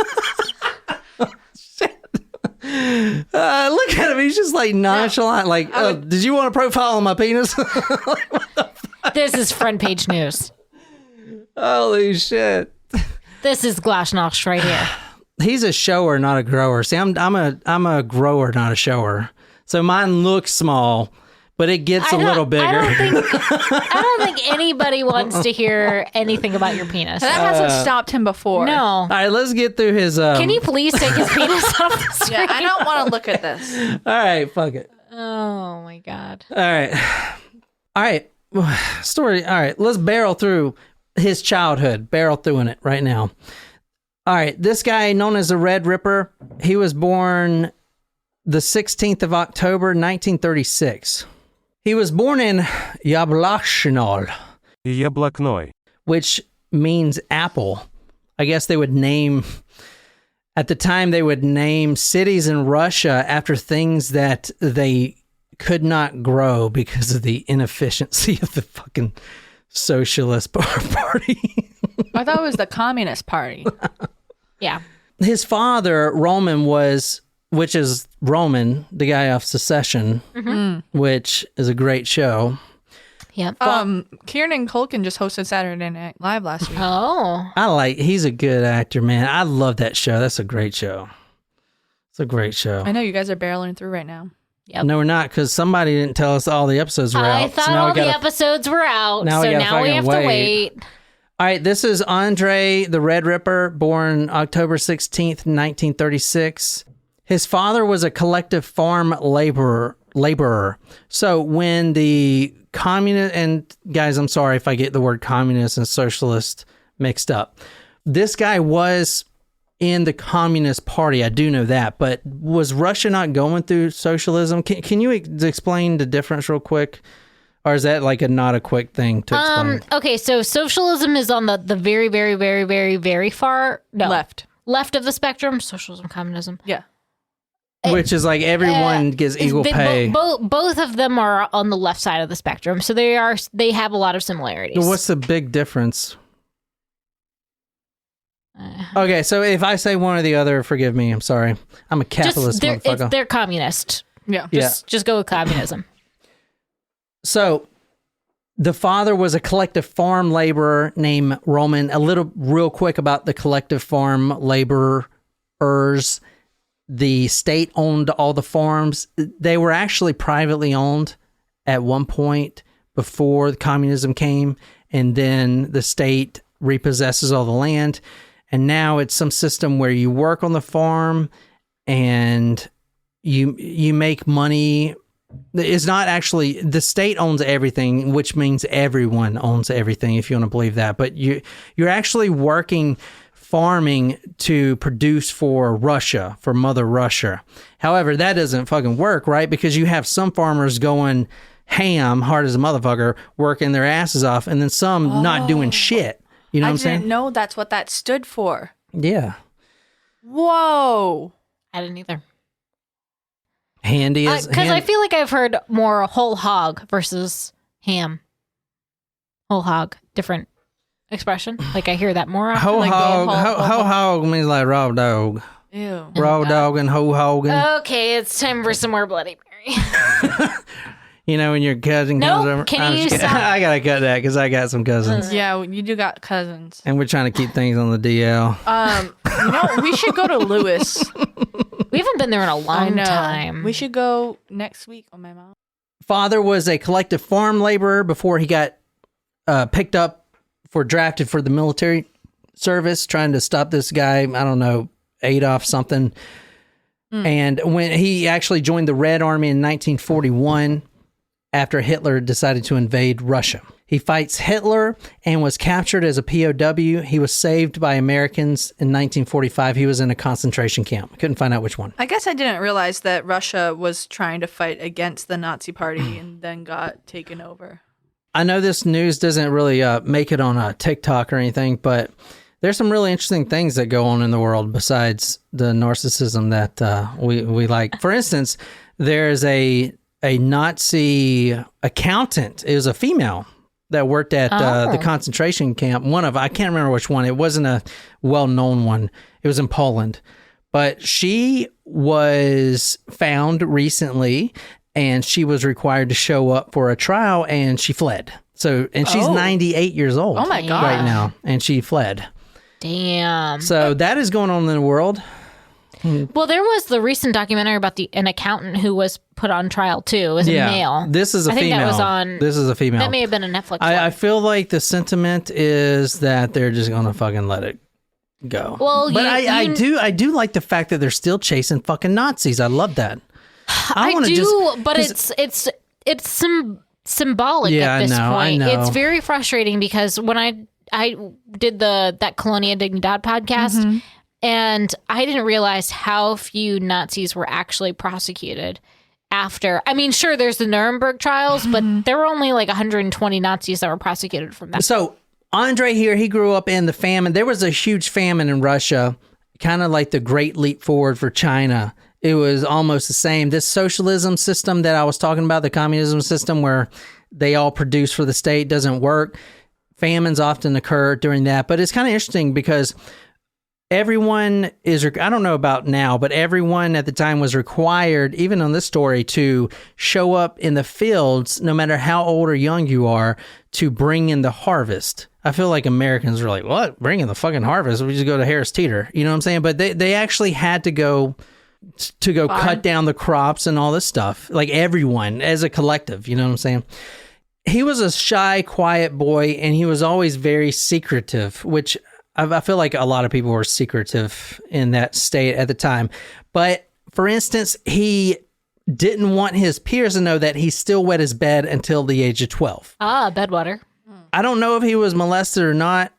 Look at him. He's just like nonchalant. Like, did you want a profile on my penis? This is front page news. Holy shit. This is Glasnost right here. He's a shower, not a grower. See, I'm a grower, not a shower. So mine looks small, but it gets a little bigger. I don't think anybody wants to hear anything about your penis. That hasn't stopped him before. No. All right, let's get through his. Can you please take his penis off the screen? Yeah, I don't want to look at this. All right, fuck it. Oh my God. All right. Story. All right, let's barrel through his childhood. Barrel through in it right now. All right, this guy known as the Red Ripper, he was born the 16th of October, 1936. He was born in Yablachnoy, Яблокной. which means apple. I guess they would name, at the time, they would name cities in Russia after things that they could not grow because of the inefficiency of the fucking Socialist Party. I thought it was the Communist Party. Yeah. His father, Roman, which is Roman, the guy off Secession, which is a great show. Yep. Kieran Culkin just hosted Saturday Night Live last week. Oh. He's a good actor, man. I love that show. That's a great show. It's a great show. I know you guys are barreling through right now. Yep. No, we're not, because somebody didn't tell us all the episodes were out. I thought all the episodes were out, now so we now we have to wait. All right, this is Andrei the Red Ripper, born October 16th, 1936. His father was a collective farm laborer. So when the communist, and guys, I'm sorry if I get the word communist and socialist mixed up. This guy was in the Communist Party. I do know that, but was Russia not going through socialism? Can you explain the difference real quick? Or is that like not a quick thing to explain? Okay, so socialism is on the very, very, very, very, very far left of the spectrum. Socialism, communism. Yeah. Which is like everyone gets equal pay. Both of them are on the left side of the spectrum, so they have a lot of similarities. What's the big difference? Okay, so if I say one or the other, forgive me. I'm sorry. I'm a capitalist motherfucker. They're communist. Yeah. Just go with communism. So the father was a collective farm laborer named Roman. A little real quick about the collective farm laborers. The state owned all the farms. They were actually privately owned at one point before communism came, and then the state repossesses all the land. And now it's some system where you work on the farm and you make money. It's not actually, the state owns everything, which means everyone owns everything, if you want to believe that. But you're actually working farming to produce for Russia, for Mother Russia. However, that doesn't fucking work, right? Because you have some farmers going ham, hard as a motherfucker, working their asses off, and then some not doing shit. You know what I'm saying? I didn't know that's what that stood for. Yeah. Whoa. I didn't either. Handy as... Because I feel like I've heard more whole hog versus ham. Whole hog, different expression. Like I hear that more often. Whole like hog means like raw dog. Ew. Raw dog and whole hog. Okay, it's time for some more Bloody Mary. You know, when your cousin Nope, comes over. can I'm you just kidding. stop? I gotta cut that because I got some cousins, Yeah, you do got cousins. and we're trying to keep things on the DL. We should go to Lewis. We haven't been there in a I long know. time. We should go next week on my mom. Father was a collective farm laborer before he got picked up drafted for the military service, trying to stop this guy. I don't know, Adolf something. And when he actually joined the Red Army in 1941, after Hitler decided to invade Russia. He fights Hitler and was captured as a POW. He was saved by Americans in 1945. He was in a concentration camp. Couldn't find out which one. I guess I didn't realize that Russia was trying to fight against the Nazi Party and then got taken over. I know this news doesn't really make it on TikTok or anything, but there's some really interesting things that go on in the world besides the narcissism that we like. For instance, there's a Nazi accountant. It was a female that worked at the concentration camp. I can't remember which one. It wasn't a well-known one. It was in Poland. But she was found recently, and she was required to show up for a trial, and she fled. And she's 98 years old. Oh my God. Right now, and she fled. Damn. So that is going on in the world. Well, there was the recent documentary about an accountant who was put on trial too. It was a male. This is a I think female. that was on. This is a female. That may have been a Netflix. I one. feel like the sentiment is that they're just gonna fucking let it go. Well, but I do like the fact that they're still chasing fucking Nazis. I love that. I wanna do, but it's symbolic Yeah, at this I point. know. It's very frustrating because when I did that Colonia Dignidad podcast, and I didn't realize how few Nazis were actually prosecuted after. I mean, sure, there's the Nuremberg trials, but there were only like 120 Nazis that were prosecuted from that. So Andrei here, he grew up in the famine. There was a huge famine in Russia, kind of like the Great Leap Forward for China. It was almost the same. This socialism system that I was talking about, the communism system where they all produce for the state, doesn't work. Famines often occur during that. But it's kind of interesting because everyone is, I don't know about now, but everyone at the time was required, even on this story, to show up in the fields, no matter how old or young you are, to bring in the harvest. I feel like Americans are like, what? Bring in the fucking harvest? We just go to Harris Teeter. You know what I'm saying? But they actually had to go cut down the crops and all this stuff. Like everyone as a collective, you know what I'm saying? He was a shy, quiet boy, and he was always very secretive, which I feel like a lot of people were secretive in that state at the time. But for instance, he didn't want his peers to know that he still wet his bed until the age of 12. Bedwater. I don't know if he was molested or not.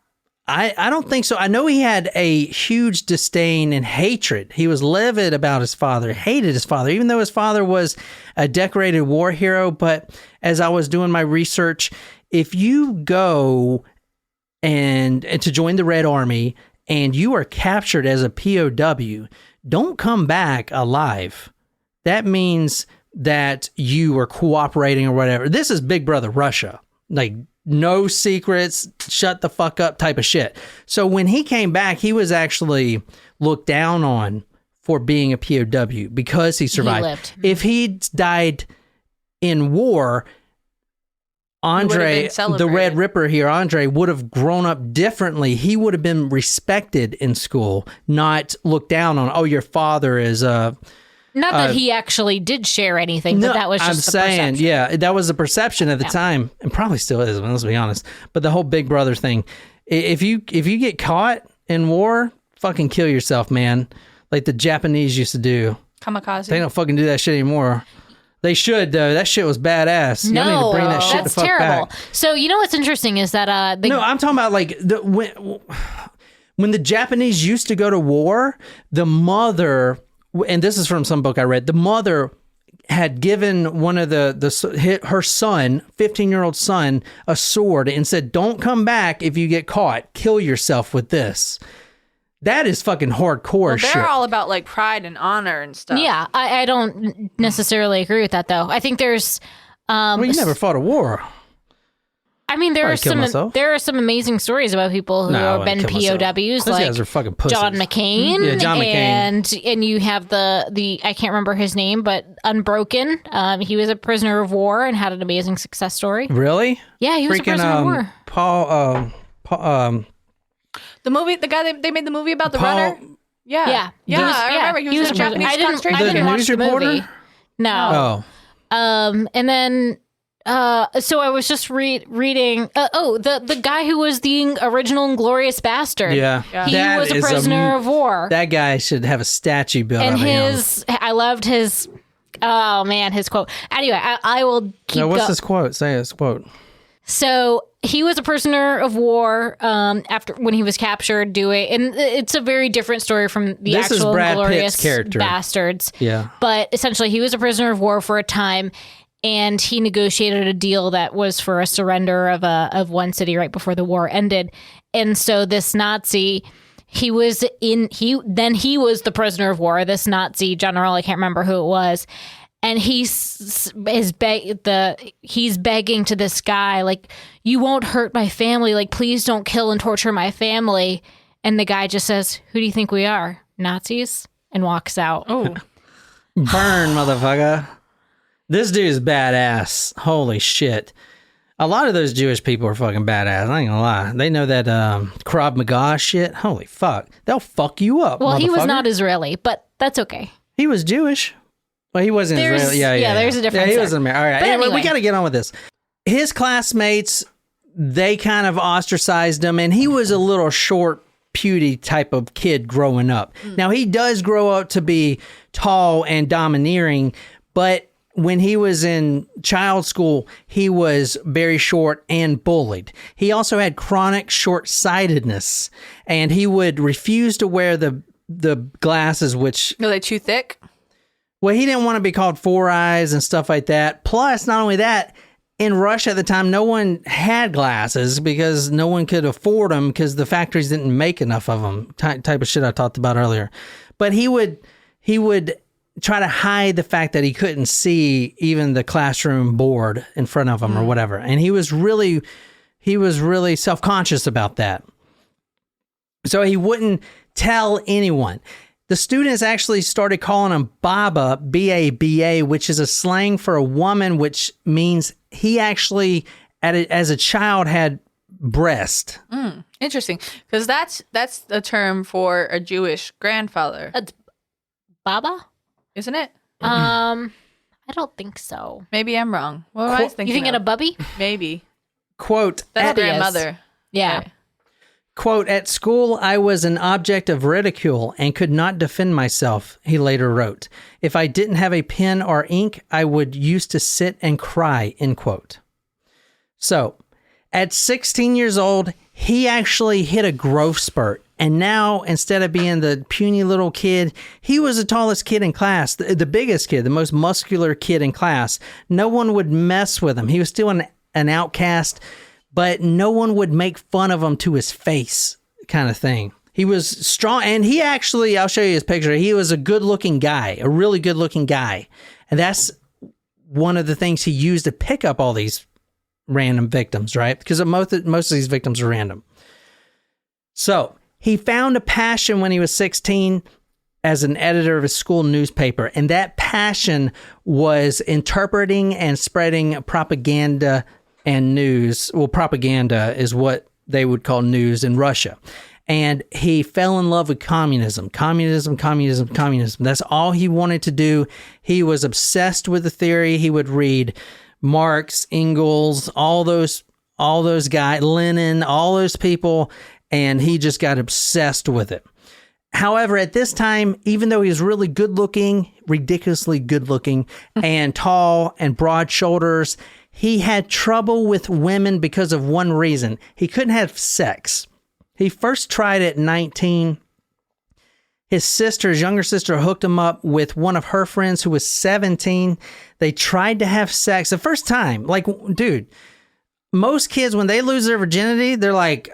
I don't think so. I know he had a huge disdain and hatred. He was livid about his father, hated his father, even though his father was a decorated war hero. But as I was doing my research, if you go and to join the Red Army and you are captured as a POW, don't come back alive. That means that you are cooperating or whatever. This is Big Brother Russia. Like, no secrets, shut the fuck up type of shit. So when he came back, he was actually looked down on for being a POW because he survived. He lived. If he died in war, Andrei, the Red Ripper here, Andrei would have grown up differently. He would have been respected in school, not looked down on. Oh, your father is Not that he actually did share anything, but that was just the perception. Yeah, that was the perception at the time, and probably still is. Let's be honest. But the whole Big Brother thing, if you get caught in war, fucking kill yourself, man. Like the Japanese used to do. Kamikaze. They don't fucking do that shit anymore. They should though. That shit was badass. No, you need to bring that shit that's the fuck terrible. back. So you know what's interesting is that No, I'm talking about like when the Japanese used to go to war, the mother. And this is from some book I read. The mother had given one of her son, 15-year-old son, a sword and said, "Don't come back if you get caught. Kill yourself with this." That is fucking hardcore shit. They're all about like pride and honor and stuff. yeah, I don't necessarily agree with that though. I think there's Well, you never fought a war. I mean, there are some amazing stories about people who have been POWs, like guys are fucking pussies. John McCain. Yeah, John McCain. And you have the I can't remember his name, but Unbroken. He was a prisoner of war and had an amazing success story. Really? Yeah, he was a prisoner of war. The movie, the guy they made the movie about the runner. Yeah. I remember he was in a Japanese concentration. I didn't watch the movie. Reporter? No. And then so I was just reading. The guy who was the original Inglorious Bastard. Yeah. He was a prisoner of war. That guy should have a statue built. And I loved his. Oh man, his quote. Anyway, I will keep. What's his quote? Say his quote. So he was a prisoner of war after when he was captured. And it's a very different story from the actual Inglorious Bastards. Yeah, but essentially, he was a prisoner of war for a time, and he negotiated a deal that was for a surrender of one city right before the war ended. And so this Nazi, he was the prisoner of war. This Nazi general, I can't remember who it was. And he's begging to this guy, like, you won't hurt my family. Like, please don't kill and torture my family. And the guy just says, who do you think we are? Nazis? And walks out. Oh, burn, motherfucker. This dude is badass. Holy shit. A lot of those Jewish people are fucking badass. I ain't gonna lie. They know that Krav Maga shit. Holy fuck. They'll fuck you up. Well, he was not Israeli, but that's okay. He was Jewish. Well, he wasn't Israeli. Yeah, there's a difference. Yeah, he was American. All right. Anyway, we got to get on with this. His classmates, they kind of ostracized him, and he was a little short, puny type of kid growing up. Now, he does grow up to be tall and domineering, but when he was in child school, he was very short and bullied. He also had chronic short-sightedness, and he would refuse to wear the glasses, which... Are they too thick? Well, he didn't want to be called Four Eyes and stuff like that. Plus, not only that, in Russia at the time, no one had glasses because no one could afford them because the factories didn't make enough of them. Type of shit I talked about earlier. But he would try to hide the fact that he couldn't see even the classroom board in front of him or whatever. And he was really self-conscious about that. So he wouldn't tell anyone. The students actually started calling him Baba, B-A-B-A, which is a slang for a woman, which means he actually, as a child, had breast. Interesting, because that's a term for a Jewish grandfather. Baba? Isn't it? I don't think so. Maybe I'm wrong. What am I thinking? You thinking of Bubby? Maybe. Quote. That's grandmother. Yeah. Okay. Quote, at school, I was an object of ridicule and could not defend myself, he later wrote. If I didn't have a pen or ink, I would used to sit and cry, end quote. So, at 16 years old, he actually hit a growth spurt. And now, instead of being the puny little kid, he was the tallest kid in class, the biggest kid, the most muscular kid in class. No one would mess with him. He was still an outcast, but no one would make fun of him to his face, kind of thing. He was strong, and he actually, I'll show you his picture, he was a good-looking guy, a really good-looking guy. And that's one of the things he used to pick up all these random victims, right? Because most of these victims are random. So, he found a passion when he was 16 as an editor of a school newspaper, and that passion was interpreting and spreading propaganda and news. Well, propaganda is what they would call news in Russia. And he fell in love with communism. Communism. That's all he wanted to do. He was obsessed with the theory. He would read Marx, Engels, all those guys, Lenin, all those people, and he just got obsessed with it. However, at this time, even though he was really good looking, ridiculously good looking, and tall and broad shoulders, he had trouble with women because of one reason. He couldn't have sex. He first tried at 19. His younger sister, hooked him up with one of her friends who was 17. They tried to have sex the first time. Like, dude, most kids, when they lose their virginity, they're like,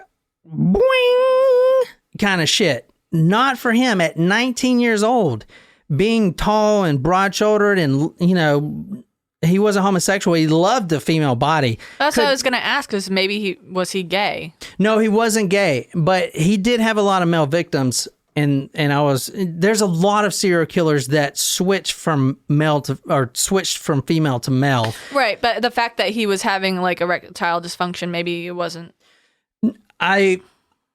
boing, kind of shit. Not for him at 19 years old, being tall and broad-shouldered and, He wasn't homosexual. He loved the female body. That's what I was going to ask, is maybe was he gay? No, he wasn't gay, but he did have a lot of male victims. And there's a lot of serial killers that switched from female to male. Right, but the fact that he was having like erectile dysfunction, maybe it wasn't. I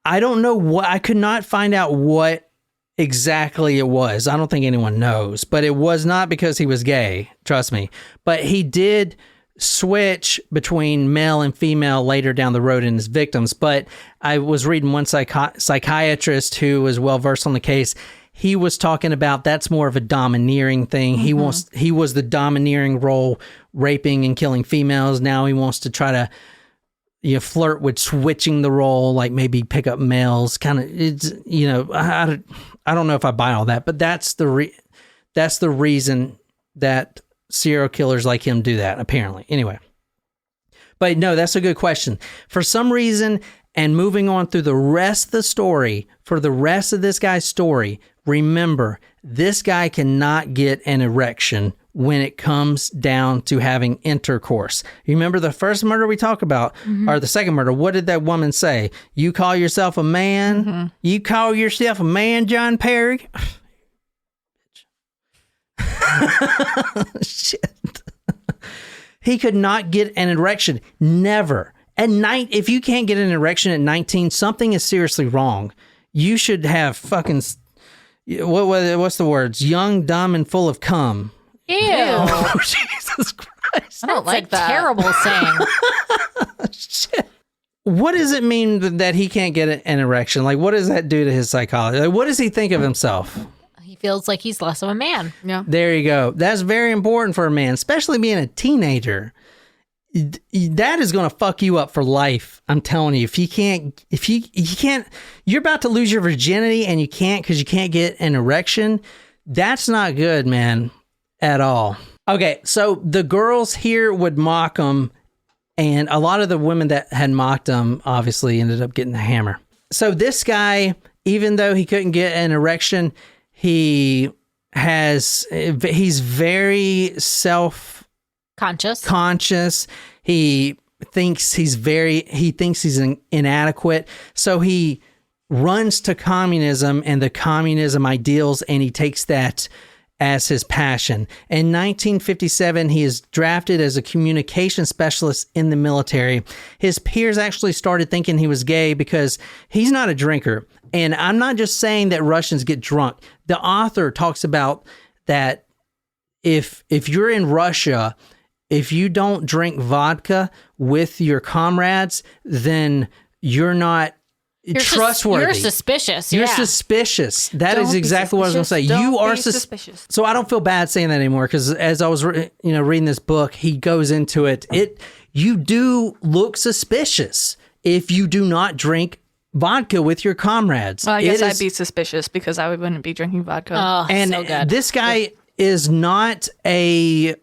don't know what, I could not find out what exactly it was. I don't think anyone knows, but it was not because he was gay, trust me. But he did switch between male and female later down the road in his victims. But I was reading one psychiatrist who was well versed on the case. He was talking about that's more of a domineering thing. Mm-hmm. He was the domineering role, raping and killing females. Now he wants to try to flirt with switching the role, like maybe pick up males. Kind of, it's I don't know if I buy all that, but that's the reason that serial killers like him do that, apparently. Anyway, but no, that's a good question. For some reason, and moving on through the rest of the story, for the rest of this guy's story, remember, this guy cannot get an erection when it comes down to having intercourse. You remember the first murder we talked about, or the second murder? What did that woman say? You call yourself a man? Mm-hmm. You call yourself a man, John Perry? Shit. He could not get an erection. Never. At night, if you can't get an erection at 19, something is seriously wrong. You should have fucking, what's the words? Young, dumb, and full of cum. Ew. Oh, Jesus Christ. I don't like that. Terrible saying. Shit. What does it mean that he can't get an erection? Like, what does that do to his psychology? Like, what does he think of himself? He feels like he's less of a man. Yeah. There you go. That's very important for a man, especially being a teenager. That is going to fuck you up for life. I'm telling you, if you can't, you're about to lose your virginity and you can't because you can't get an erection. That's not good, man, at all. Okay, so the girls here would mock him, and a lot of the women that had mocked him obviously ended up getting the hammer. So this guy, even though he couldn't get an erection, he's very conscious. He thinks he's inadequate. So he runs to communism and the communism ideals, and he takes that as his passion. In 1957, he is drafted as a communication specialist in the military. His peers actually started thinking he was gay because he's not a drinker. And I'm not just saying that Russians get drunk. The author talks about that if you're in Russia, if you don't drink vodka with your comrades, then you're not trustworthy. You're suspicious. You're suspicious. That is exactly what I was going to say. You are suspicious. So I don't feel bad saying that anymore, because as I was reading this book, he goes into it. You do look suspicious if you do not drink vodka with your comrades. Well, I guess I'd be suspicious because I wouldn't be drinking vodka. Oh, and so good. This guy is not a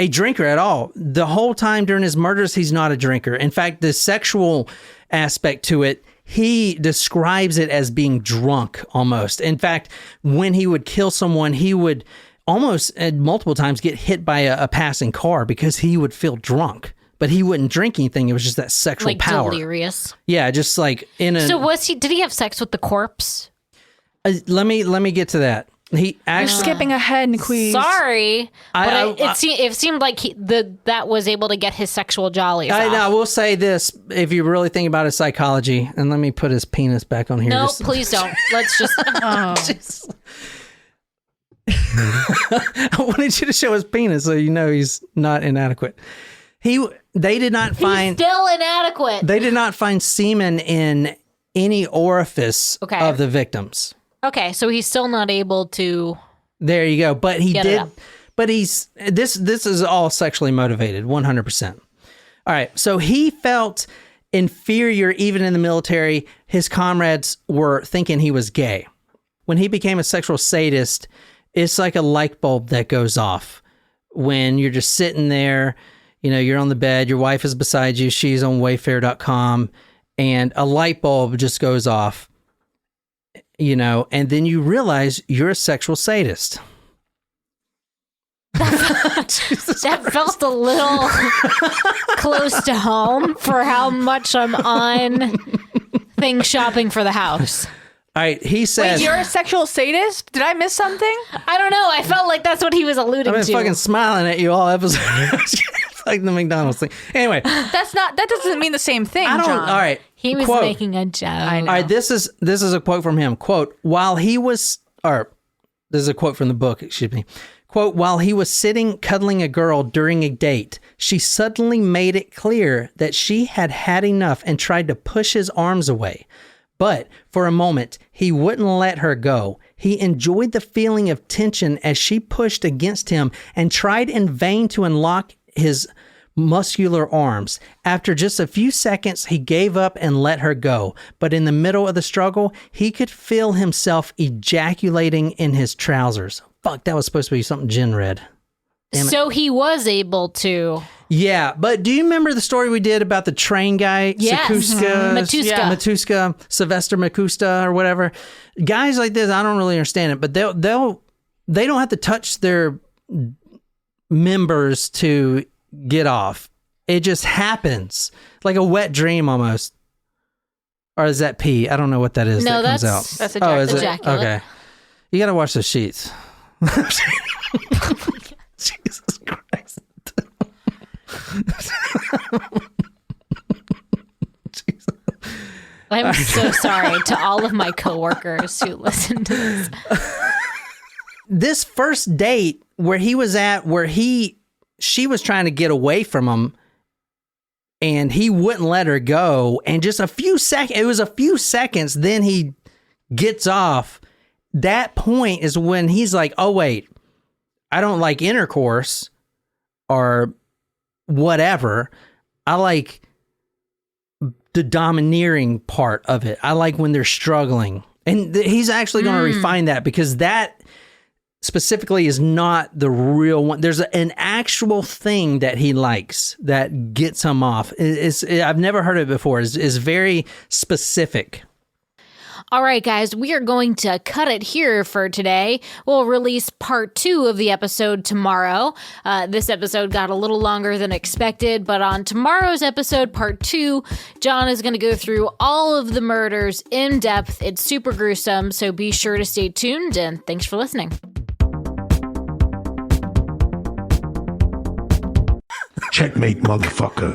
drinker at all. The whole time during his murders, he's not a drinker. In fact, the sexual aspect to it, he describes it as being drunk almost. In fact, when he would kill someone, he would almost multiple times get hit by a passing car because he would feel drunk. But he wouldn't drink anything. It was just that sexual power. Delirious. Yeah, just like in a... So did he have sex with the corpse? Let me get to that. He actually... You're skipping ahead, Nicqueeze. Sorry. It seemed like that was able to get his sexual jollies off. I will say this, if you really think about his psychology, and let me put his penis back on here. No, please don't. Let's just... I wanted you to show his penis so you know he's not inadequate. They did not find... He's still inadequate. They did not find semen in any orifice of the victims. Okay, so he's still not able to... There you go. But he did... up. But this is all sexually motivated, 100%. All right, so he felt inferior even in the military. His comrades were thinking he was gay. When he became a sexual sadist, it's like a light bulb that goes off. When you're just sitting there... you're on the bed, your wife is beside you, she's on Wayfair.com, and a light bulb just goes off, and then you realize you're a sexual sadist. That felt a little close to home for how much I'm on things shopping for the house. All right, he says... Wait, you're a sexual sadist? Did I miss something? I don't know. I felt like that's what he was alluding I've been to. fucking smiling at you all episode. It's like the McDonald's thing. Anyway. That doesn't mean the same thing, I don't... John. All right. He was quote, making a joke. I know. All right, this is a quote from him. Quote, while he was... Or, this is a quote from the book, excuse me. Quote, while he was sitting cuddling a girl during a date, she suddenly made it clear that she had had enough and tried to push his arms away. But for a moment, he wouldn't let her go. He enjoyed the feeling of tension as she pushed against him and tried in vain to unlock his muscular arms. After just a few seconds, he gave up and let her go. But in the middle of the struggle, he could feel himself ejaculating in his trousers. Fuck, that was supposed to be something Jen read. So he was able to. Yeah, but do you remember the story we did about the train guy? Yes. Matuska. Sylvester Makusta or whatever. Guys like this, I don't really understand it, but they don't have to touch their members to get off. It just happens. Like a wet dream almost. Or is that pee? I don't know what that is No, that comes out. That's Oh, is it? ejaculate. Okay. You got to watch the sheets. Jesus Christ. I'm so sorry to all of my coworkers who listen to this. This first date where he was at, where she was trying to get away from him and he wouldn't let her go. And just it was a few seconds, then he gets off. That point is when he's like, oh, wait, I don't like intercourse or whatever. I like the domineering part of it. I like when they're struggling. And he's actually going to refine that, because that specifically is not the real one. There's an actual thing that he likes that gets him off. I've never heard of it before. It's very specific. All right, guys, we are going to cut it here for today. We'll release part 2 of the episode tomorrow. This episode got a little longer than expected, but on tomorrow's episode, part 2, John is going to go through all of the murders in depth. It's super gruesome, so be sure to stay tuned, and thanks for listening. Checkmate, motherfucker.